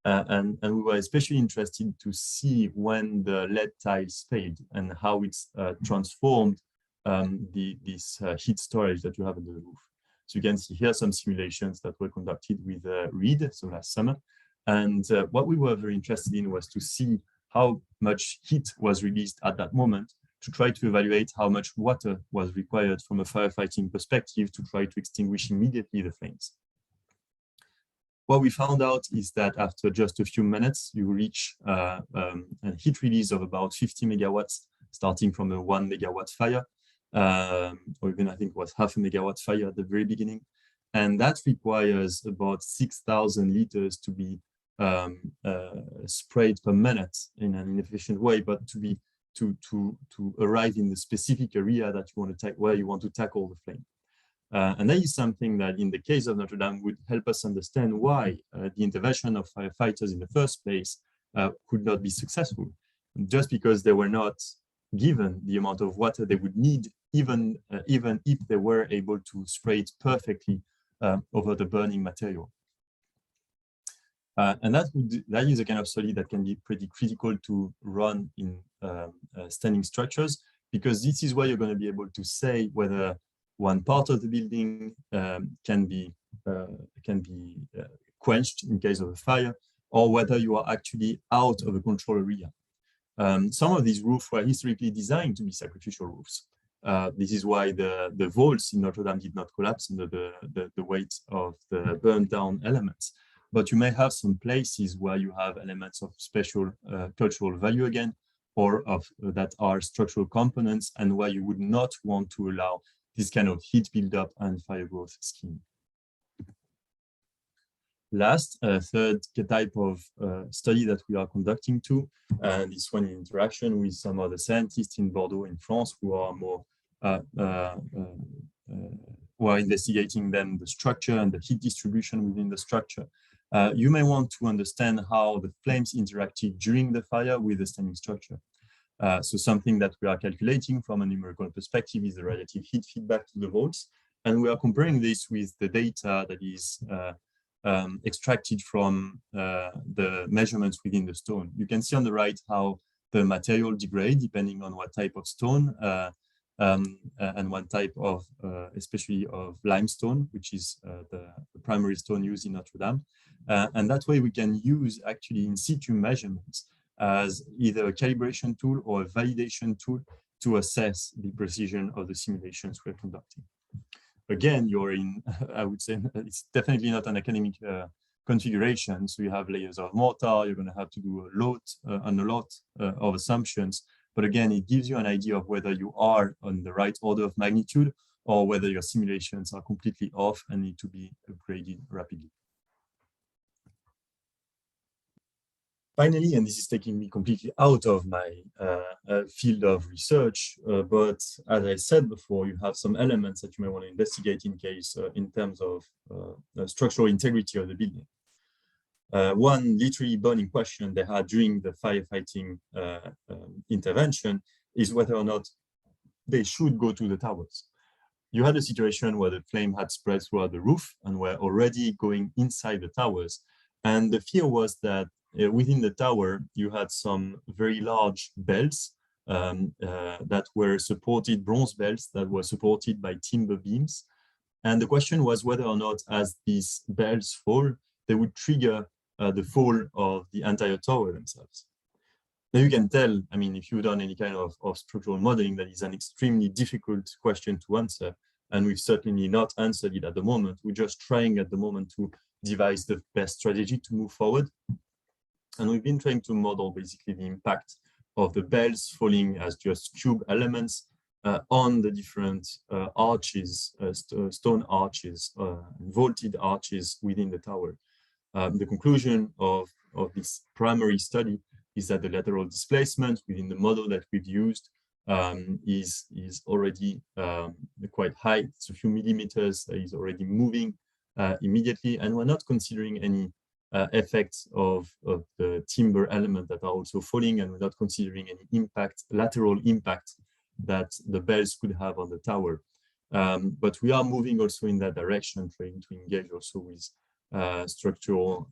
And we were especially interested to see when the lead tiles failed and how it's transformed this heat storage that you have on the roof. So you can see here some simulations that were conducted with Reed, so last summer. And what we were very interested in was to see how much heat was released at that moment to try to evaluate how much water was required from a firefighting perspective to try to extinguish immediately the flames. What we found out is that after just a few minutes, you reach a heat release of about 50 megawatts, starting from a 1 megawatt fire, or even I think it was half a megawatt fire at the very beginning. And that requires about 6,000 liters to be sprayed per minute in an inefficient way, but to arrive in the specific area that you want to take, where you want to tackle the flame. And that is something that in the case of Notre Dame would help us understand why the intervention of firefighters in the first place could not be successful, just because they were not given the amount of water they would need, even if they were able to spray it perfectly over the burning material. And that is a kind of study that can be pretty critical to run in standing structures, because this is where you're going to be able to say whether one part of the building can be quenched in case of a fire, or whether you are actually out of a control area. Some of these roofs were historically designed to be sacrificial roofs. This is why the vaults in Notre Dame did not collapse under the weight of the burned down elements. But you may have some places where you have elements of special cultural value again, or that are structural components, and where you would not want to allow this kind of heat buildup and fire growth scheme. Last, third type of study that we are conducting too, this one in interaction with some other scientists in Bordeaux in France who are more who are investigating then the structure and the heat distribution within the structure. You may want to understand how the flames interacted during the fire with the standing structure. So something that we are calculating from a numerical perspective is the relative heat feedback to the vaults. And we are comparing this with the data that is extracted from the measurements within the stone. You can see on the right how the material degrades depending on what type of stone and one type of, especially of limestone, which is the primary stone used in Notre Dame. And that way we can use actually in situ measurements as either a calibration tool or a validation tool to assess the precision of the simulations we're conducting. Again, you're in, I would say, it's definitely not an academic configuration. So you have layers of mortar, you're going to have to do a lot of assumptions. But again, it gives you an idea of whether you are on the right order of magnitude or whether your simulations are completely off and need to be upgraded rapidly. Finally, and this is taking me completely out of my field of research, but as I said before, you have some elements that you may want to investigate in case, in terms of the structural integrity of the building. One literally burning question they had during the firefighting intervention is whether or not they should go to the towers. You had a situation where the flame had spread throughout the roof and were already going inside the towers. And the fear was that within the tower, you had some very large belts that were supported, bronze belts that were supported by timber beams. And the question was whether or not, as these belts fall, they would trigger the fall of the entire tower themselves. Now you can tell, I mean, if you've done any kind of structural modeling, that is an extremely difficult question to answer. And we've certainly not answered it at the moment. We're just trying at the moment to devise the best strategy to move forward. And we've been trying to model basically the impact of the bells falling as just cube elements on the different arches, stone arches, vaulted arches within the tower. The conclusion of this primary study is that the lateral displacement within the model that we've used is already quite high. It's a few millimeters, is already moving immediately, and we're not considering any effects of the timber element that are also falling, and we're not considering any impact, lateral impact that the bells could have on the tower. But we are moving also in that direction, trying to engage also with structural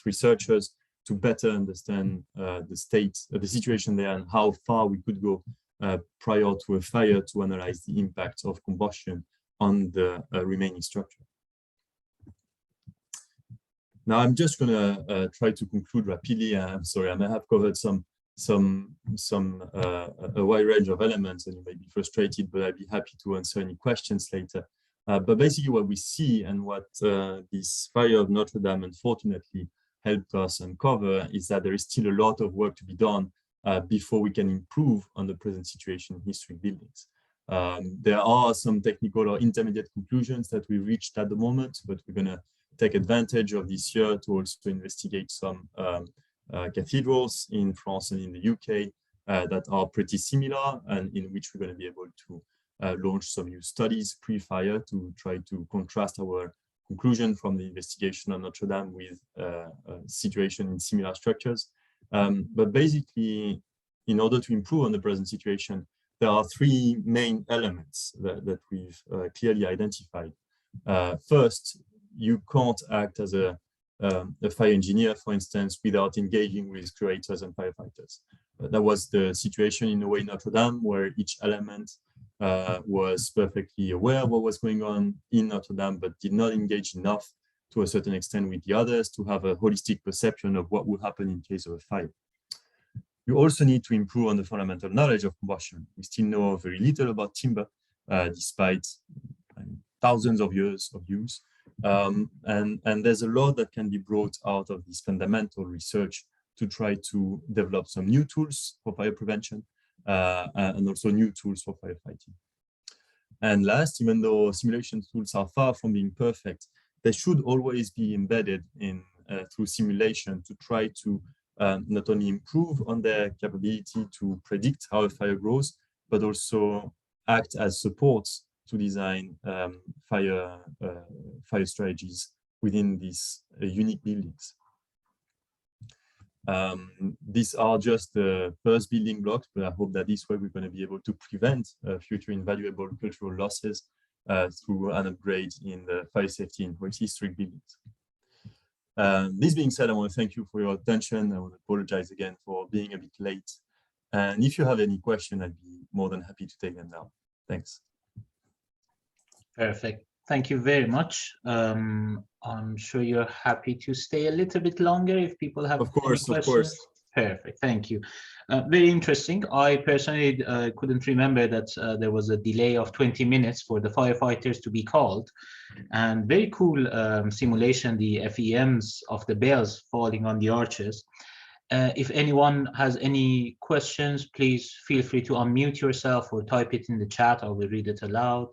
researchers to better understand the situation there and how far we could go prior to a fire to analyze the impact of combustion on the remaining structure. Now I'm just going to try to conclude rapidly. I'm sorry, I may have covered a wide range of elements, and you may be frustrated, but I'd be happy to answer any questions later. But basically, what we see and what this fire of Notre Dame unfortunately helped us uncover is that there is still a lot of work to be done before we can improve on the present situation in historic buildings. There are some technical or intermediate conclusions that we've reached at the moment, but we're going to take advantage of this year to also investigate some cathedrals in France and in the UK that are pretty similar, and in which we're going to be able to launch some new studies pre-fire to try to contrast our conclusion from the investigation on Notre Dame with a situation in similar structures. But basically, in order to improve on the present situation, there are three main elements that we've clearly identified. First, you can't act as a fire engineer, for instance, without engaging with curators and firefighters. That was the situation in a way in Notre Dame, where each element was perfectly aware of what was going on in Notre Dame, but did not engage enough to a certain extent with the others to have a holistic perception of what would happen in case of a fire. You also need to improve on the fundamental knowledge of combustion. We still know very little about timber, despite thousands of years of use. And there's a lot that can be brought out of this fundamental research to try to develop some new tools for fire prevention and also new tools for firefighting. And last, even though simulation tools are far from being perfect, they should always be embedded in through simulation to try to not only improve on their capability to predict how a fire grows, but also act as supports to design fire strategies within these unique buildings. These are just the first building blocks, but I hope that this way we're going to be able to prevent future invaluable cultural losses through an upgrade in the fire safety in historic buildings. This being said, I want to thank you for your attention. I want to apologize again for being a bit late. And if you have any question, I'd be more than happy to take them now. Thanks. Perfect. Thank you very much. I'm sure you're happy to stay a little bit longer if people have any questions. Of course. Perfect. Thank you. Very interesting. I personally couldn't remember that there was a delay of 20 minutes for the firefighters to be called. And very cool simulation, the FEMs of the bells falling on the arches. If anyone has any questions, please feel free to unmute yourself or type it in the chat. I will read it aloud.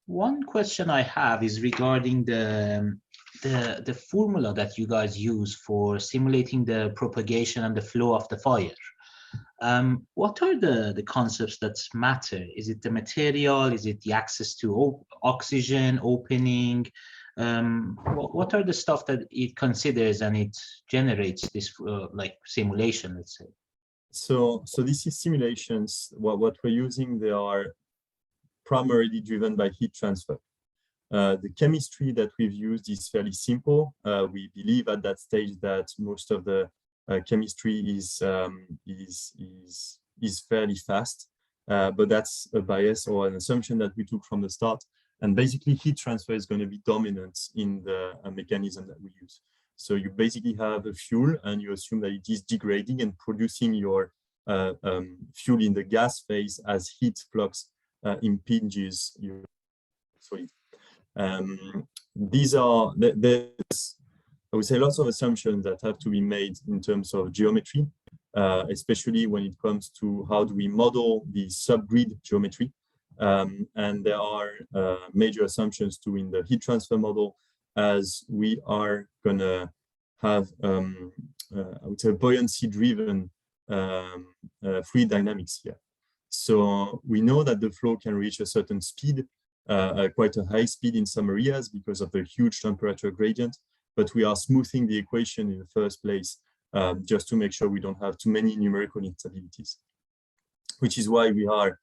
One question I have is regarding the formula that you guys use for simulating the propagation and the flow of the fire. What are the concepts that matter? Is it the material? Is it the access to oxygen, opening? What are the stuff that it considers and it generates this like simulation, let's say? So this is simulations. What we're using, they are primarily driven by heat transfer. The chemistry that we've used is fairly simple. We believe at that stage that most of the chemistry is fairly fast, but that's a bias or an assumption that we took from the start. And basically, heat transfer is going to be dominant in the mechanism that we use. So you basically have a fuel, and you assume that it is degrading and producing your fuel in the gas phase as heat flux impinges your solid. There's, I would say, lots of assumptions that have to be made in terms of geometry, especially when it comes to how do we model the subgrid geometry. And there are major assumptions too in the heat transfer model, as we are going to have, I would say, buoyancy-driven fluid dynamics here. So we know that the flow can reach a certain speed, quite a high speed in some areas because of the huge temperature gradient, but we are smoothing the equation in the first place just to make sure we don't have too many numerical instabilities, which is why we are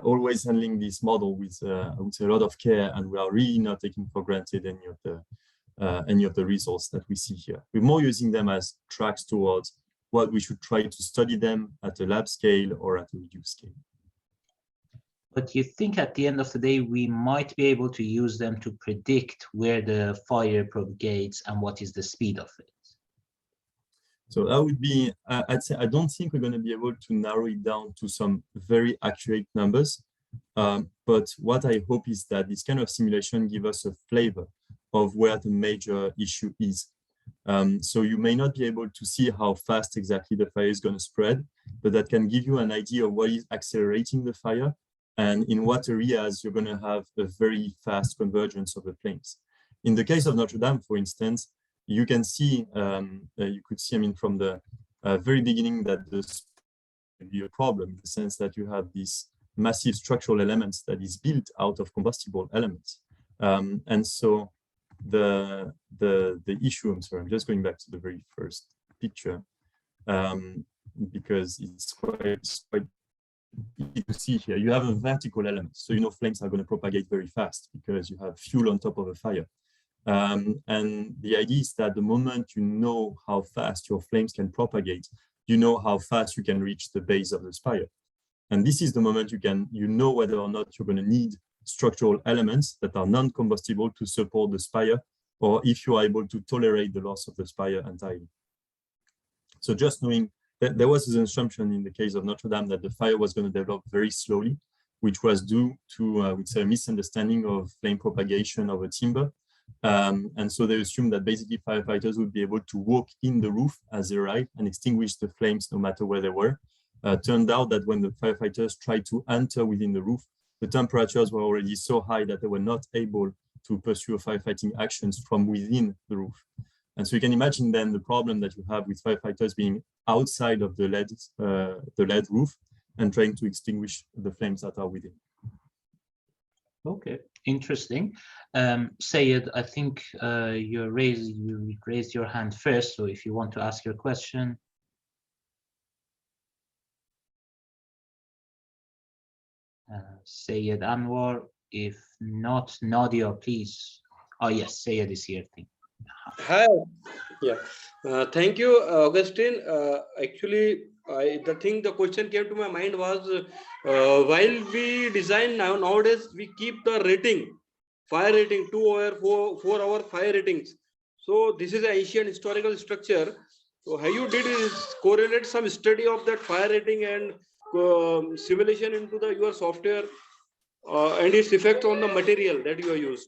always handling this model with, I would say, a lot of care, and we are really not taking for granted any of the results that we see here. We're more using them as tracks towards what we should try to study them at a lab scale or at a reduced scale. But you think at the end of the day, we might be able to use them to predict where the fire propagates and what is the speed of it? So that would be, I'd say, I don't think we're going to be able to narrow it down to some very accurate numbers. But what I hope is that this kind of simulation give us a flavor of where the major issue is. So you may not be able to see how fast exactly the fire is going to spread, but that can give you an idea of what is accelerating the fire and in what areas you're going to have a very fast convergence of the flames. In the case of Notre Dame, for instance, you can see, you could see, I mean, from the very beginning that this will be a problem in the sense that you have these massive structural elements that is built out of combustible elements. And so the issue, I'm sorry, I'm just going back to the very first picture because it's quite easy to see here. You have a vertical element, so you know flames are going to propagate very fast because you have fuel on top of a fire. And the idea is that the moment you know how fast your flames can propagate, you know how fast you can reach the base of the fire. And this is the moment you know whether or not you're going to need structural elements that are non-combustible to support the spire, or if you are able to tolerate the loss of the spire entirely. So just knowing that there was an assumption in the case of Notre Dame that the fire was going to develop very slowly, which was due to, I would say, a misunderstanding of flame propagation of a timber. And so they assumed that basically firefighters would be able to walk in the roof as they arrived and extinguish the flames no matter where they were. Turned out that when the firefighters tried to enter within the roof, the temperatures were already so high that they were not able to pursue firefighting actions from within the roof. And so you can imagine then the problem that you have with firefighters being outside of the lead roof and trying to extinguish the flames that are within. Okay, interesting. Sayed, I think you raised your hand first, so if you want to ask your question. Sayed Anwar, if not, Nadia, please. Oh yes, Sayed is here. Hi. Yeah. Thank you, Augustine. Actually, the question came to my mind was while we design nowadays, we keep the rating, fire rating, 2 or 4 hour fire ratings. So this is an ancient historical structure. So how you did is correlate some study of that fire rating and simulation into your software and its effect on the material that you have used.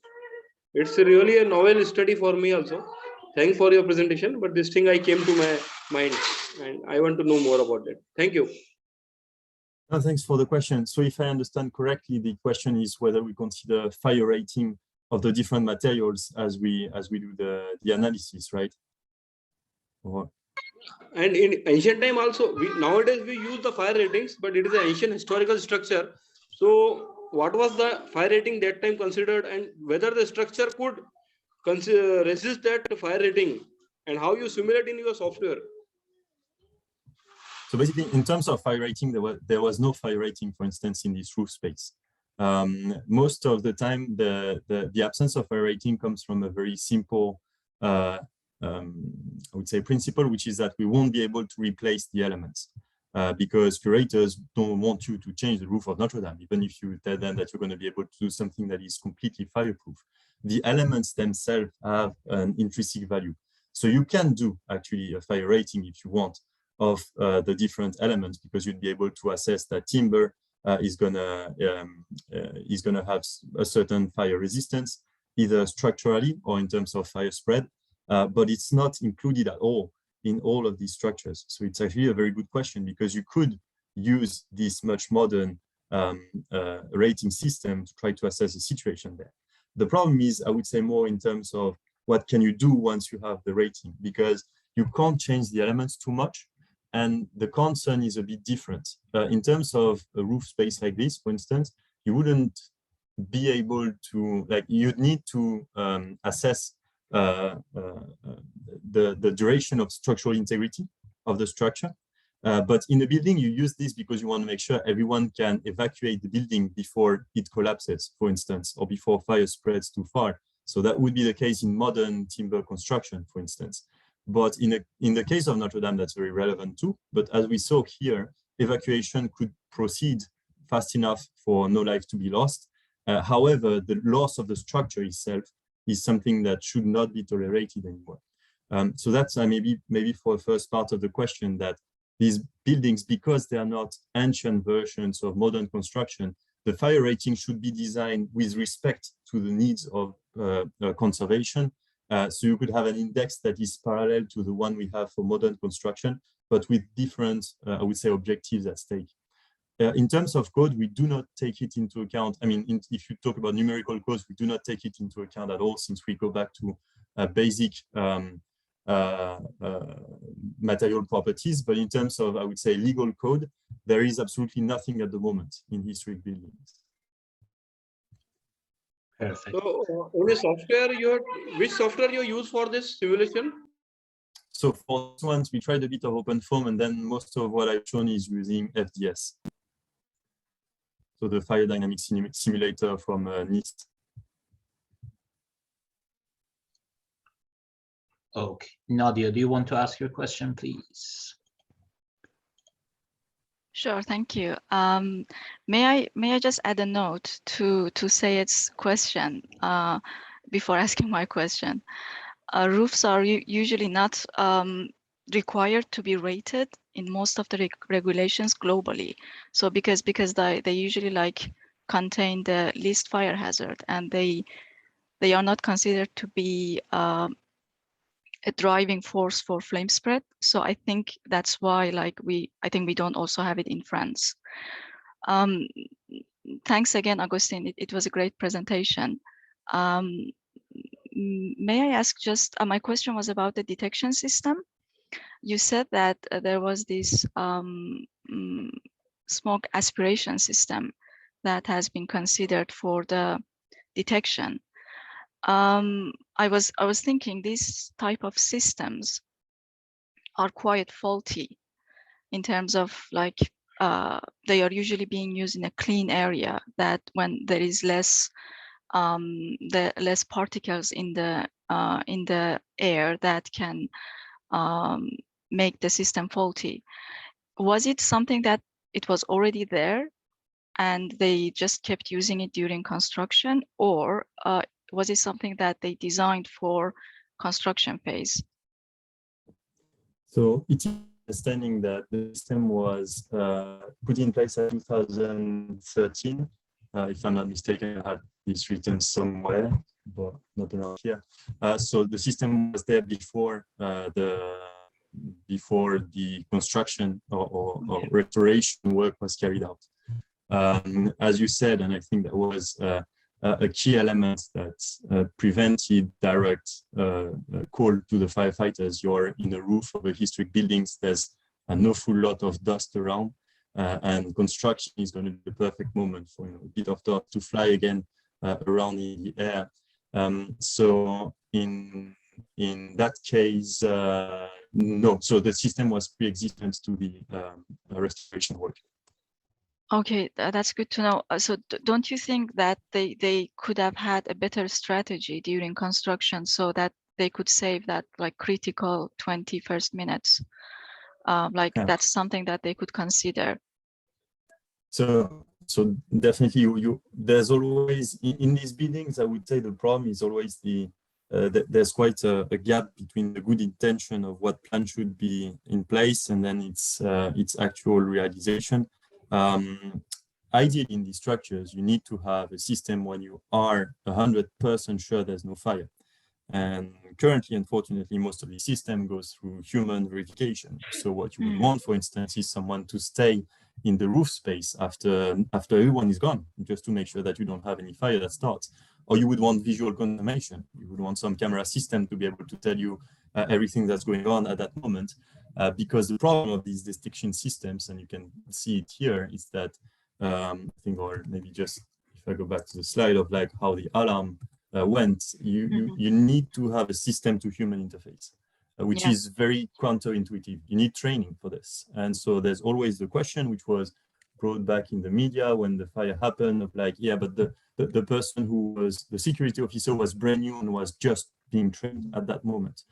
It's really a novel study for me also. Thanks for your presentation, but this thing I came to my mind and I want to know more about that. Thank you. No, thanks for the question. So if I understand correctly, the question is whether we consider fire rating of the different materials as we do the analysis, right? Or... And in ancient time also, nowadays we use the fire ratings, but it is an ancient historical structure. So what was the fire rating that time considered, and whether the structure could resist that fire rating, and how you simulate in your software? So basically, in terms of fire rating, there was no fire rating, for instance, in this roof space. Most of the time, the absence of fire rating comes from a very simple I would say, principle, which is that we won't be able to replace the elements because curators don't want you to change the roof of Notre Dame, even if you tell them that you're going to be able to do something that is completely fireproof. The elements themselves have an intrinsic value. So you can do actually a fire rating if you want of the different elements, because you'd be able to assess that timber is gonna have a certain fire resistance, either structurally or in terms of fire spread, but it's not included at all in all of these structures. So it's actually a very good question, because you could use this much modern rating system to try to assess the situation there. The problem is, I would say, more in terms of what can you do once you have the rating, because you can't change the elements too much. And the concern is a bit different. In terms of a roof space like this, for instance, you wouldn't be able to, like, you'd need to assess the duration of structural integrity of the structure. But in the building, you use this because you want to make sure everyone can evacuate the building before it collapses, for instance, or before fire spreads too far. So that would be the case in modern timber construction, for instance. But in the case of Notre Dame, that's very relevant too. But as we saw here, evacuation could proceed fast enough for no life to be lost. However, the loss of the structure itself is something that should not be tolerated anymore. So that's maybe for the first part of the question, that these buildings, because they are not ancient versions of modern construction, the fire rating should be designed with respect to the needs of conservation. So you could have an index that is parallel to the one we have for modern construction, but with different, I would say, objectives at stake. In terms of code, we do not take it into account. I mean, if you talk about numerical codes, we do not take it into account at all, since we go back to basic material properties. But in terms of, I would say, legal code, there is absolutely nothing at the moment in historic buildings. Perfect. So, in the software, which software you use for this simulation? So for this one, we tried a bit of OpenFOAM, and then most of what I've shown is using FDS. So the fire dynamic simulator from NIST. Okay, Nadia, do you want to ask your question, please? Sure, thank you. May I just add a note to Sayed's question before asking my question? Roofs are usually not required to be rated in most of the regulations globally. So because they usually contain the least fire hazard, and they are not considered to be a driving force for flame spread. So I think that's why I think we don't also have it in France. Thanks again, Augustin. It was a great presentation. May I ask just, my question was about the detection system. You said that there was this smoke aspiration system that has been considered for the detection. I was thinking these type of systems are quite faulty in terms of they are usually being used in a clean area, that when there is less particles in the air that can make the system faulty. Was it something that it was already there and they just kept using it during construction, or was it something that they designed for construction phase? So it's understanding that the system was put in place in 2013. If I'm not mistaken, I had this written somewhere, but not around here. So the system was there before the construction or restoration work was carried out. As you said, and I think that was a key element that prevented direct call to the firefighters. You're in the roof of a historic buildings, there's an awful lot of dust around, and construction is going to be the perfect moment for a bit of dust to fly again around in the air. So in that case, no. So the system was pre-existent to the restoration work. Okay, that's good to know. So don't you think that they could have had a better strategy during construction, so that they could save that like critical 21st minutes. That's something that they could consider. So definitely, there's always in these buildings. I would say the problem is always there's quite a gap between the good intention of what plan should be in place and then its actual realization. Ideally, in these structures, you need to have a system when you are 100% sure there's no fire. And currently, unfortunately, most of the system goes through human verification. So what you would want, for instance, is someone to stay in the roof space after everyone is gone, just to make sure that you don't have any fire that starts. Or you would want visual confirmation. You would want some camera system to be able to tell you everything that's going on at that moment. Because the problem of these detection systems, and you can see it here, is that I think, or maybe just if I go back to the slide of like how the alarm went, you need to have a system to human interface, which is very counterintuitive. You need training for this. And so there's always the question, which was brought back in the media when the fire happened, of like, yeah, but the person who was the security officer was brand new and was just being trained at that moment.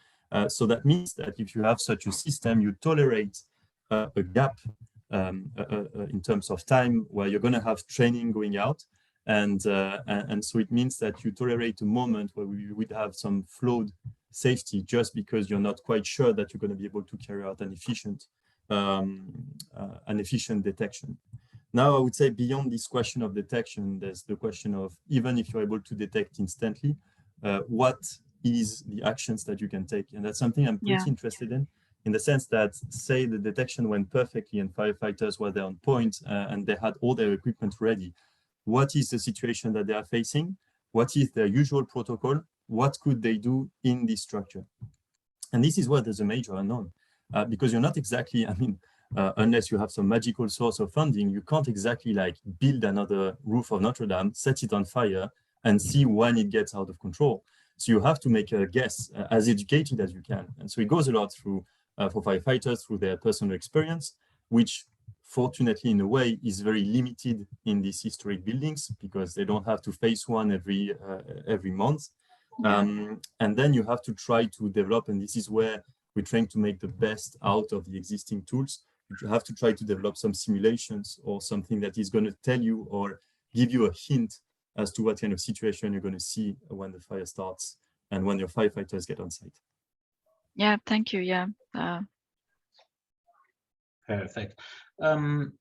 So that means that if you have such a system, you tolerate a gap in terms of time where you're going to have training going out. And so it means that you tolerate a moment where we would have some flawed safety just because you're not quite sure that you're going to be able to carry out an efficient detection. Now, I would say beyond this question of detection, there's the question of, even if you're able to detect instantly, what is the actions that you can take? And that's something I'm pretty interested in the sense that, say the detection went perfectly and firefighters were there on point and they had all their equipment ready. What is the situation that they are facing? What is their usual protocol? What could they do in this structure? And this is where there's a major unknown, because you're not exactly, unless you have some magical source of funding, you can't exactly like build another roof of Notre Dame, set it on fire, and see when it gets out of control. So you have to make a guess, as educated as you can. And so it goes a lot through, for firefighters, through their personal experience, which fortunately, in a way, is very limited in these historic buildings because they don't have to face one every month. And then you have to try to develop, and this is where we're trying to make the best out of the existing tools. You have to try to develop some simulations or something that is going to tell you or give you a hint as to what kind of situation you're going to see when the fire starts and when your firefighters get on site. Yeah, thank you. Yeah. Perfect. I'm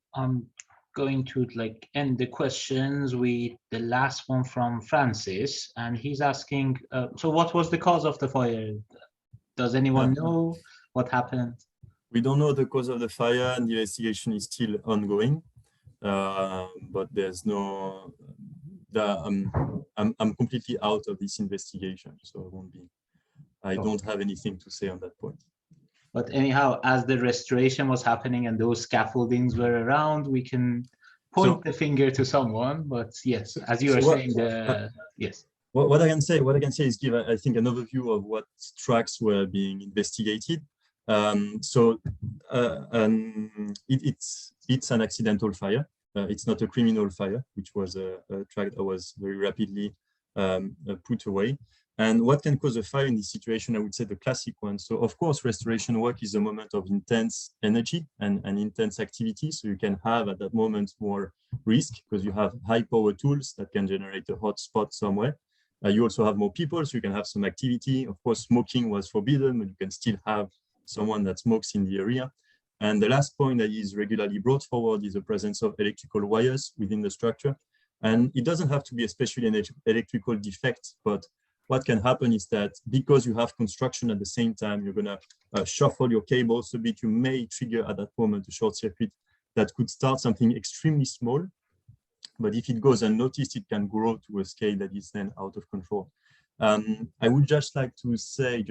going to like end the questions with the last one from Francis, and he's asking, so what was the cause of the fire? Does anyone know what happened? We don't know the cause of the fire, and the investigation is still ongoing. But there's no, I'm completely out of this investigation, so I don't have anything to say on that point. But anyhow, as the restoration was happening and those scaffoldings were around, we can point the finger to someone. But yes, as you were saying, yes. What I can say is give, I think, an overview of what tracks were being investigated. It's an accidental fire. It's not a criminal fire, which was a track that was very rapidly put away. And what can cause a fire in this situation? I would say the classic one. So of course, restoration work is a moment of intense energy and intense activity. So you can have at that moment more risk because you have high power tools that can generate a hot spot somewhere. You also have more people, so you can have some activity. Of course, smoking was forbidden, but you can still have someone that smokes in the area. And the last point that is regularly brought forward is the presence of electrical wires within the structure. And it doesn't have to be especially an electrical defect, but what can happen is that because you have construction at the same time, you're going to shuffle your cables a bit. You may trigger at that moment a short circuit that could start something extremely small. But if it goes unnoticed, it can grow to a scale that is then out of control. I would just like to say,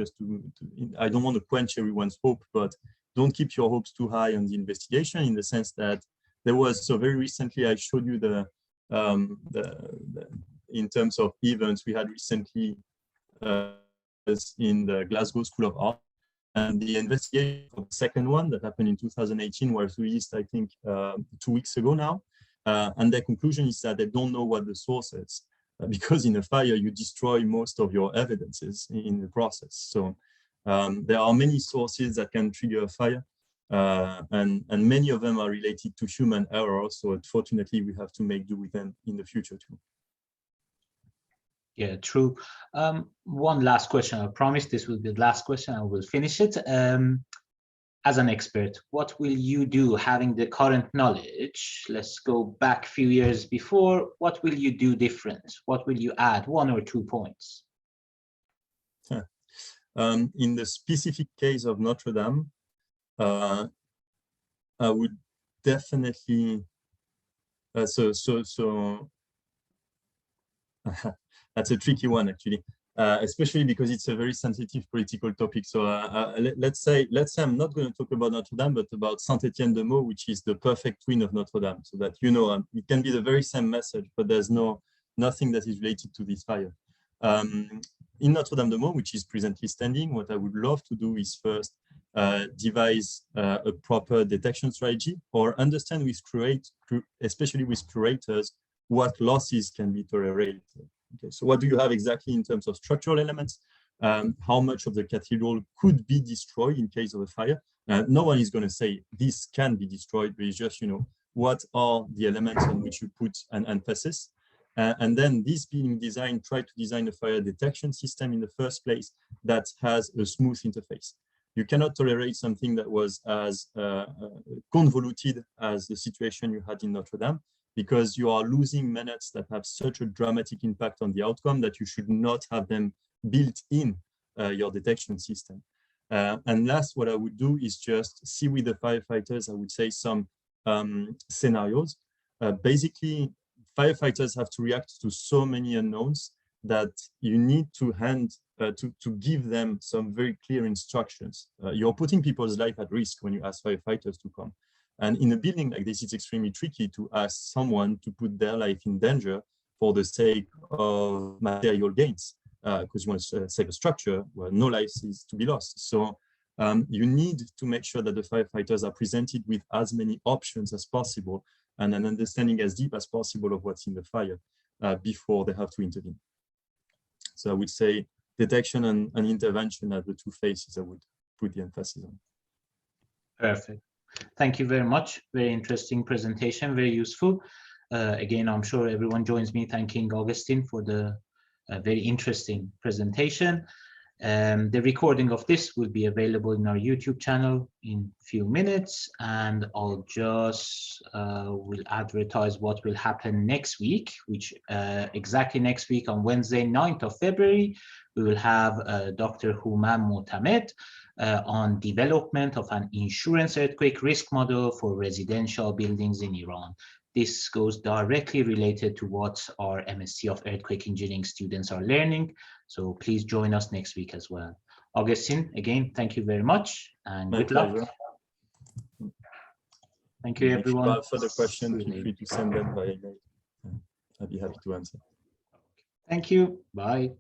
I don't want to quench everyone's hope, but don't keep your hopes too high on the investigation, in the sense that there was, so very recently, I showed you in terms of events, we had recently in the Glasgow School of Art, and the investigation of the second one that happened in 2018 was released, I think, 2 weeks ago now. And their conclusion is that they don't know what the source is. because in a fire, you destroy most of your evidences in the process. So there are many sources that can trigger a fire, and many of them are related to human error. So unfortunately, we have to make do with them in the future too. Yeah, true. One last question. I promise this will be the last question. I will finish it. As an expert, what will you do having the current knowledge? Let's go back a few years before. What will you do different? What will you add? 1 or 2 points? In the specific case of Notre Dame, I would definitely, that's a tricky one actually, especially because it's a very sensitive political topic. So let's say I'm not going to talk about Notre Dame, but about Saint-Étienne-de-Meaux, which is the perfect twin of Notre Dame, so that it can be the very same message, but there's nothing that is related to this fire. In Notre Dame de Meaux, which is presently standing, what I would love to do is first devise a proper detection strategy, or understand especially with curators, what losses can be tolerated. Okay, so what do you have exactly in terms of structural elements? How much of the cathedral could be destroyed in case of a fire? No one is going to say this can be destroyed, but it's just, what are the elements on which you put an emphasis? And then this being designed, try to design a fire detection system in the first place that has a smooth interface. You cannot tolerate something that was as convoluted as the situation you had in Notre Dame, because you are losing minutes that have such a dramatic impact on the outcome that you should not have them built in your detection system. And last, what I would do is just see with the firefighters, I would say, some scenarios. Basically, firefighters have to react to so many unknowns that you need to give them some very clear instructions. You're putting people's life at risk when you ask firefighters to come. And in a building like this, it's extremely tricky to ask someone to put their life in danger for the sake of material gains, because you want to save a structure where no life is to be lost. So you need to make sure that the firefighters are presented with as many options as possible and an understanding as deep as possible of what's in the fire before they have to intervene. So I would say detection and intervention are the two phases I would put the emphasis on. Perfect. Thank you very much. Very interesting presentation, very useful. Again, I'm sure everyone joins me thanking Augustin for the very interesting presentation. The recording of this will be available in our YouTube channel in a few minutes, and I'll just will advertise what will happen next week, which exactly next week on Wednesday, 9th of February, we will have Dr. Humam Motamed on development of an insurance earthquake risk model for residential buildings in Iran. This goes directly related to what our MSc of Earthquake Engineering students are learning. So please join us next week as well. Augustin, again, thank you very much and good luck. Thank you, everyone. If you have further questions, feel free to send them by email. I'll be happy to answer. Thank you. Bye.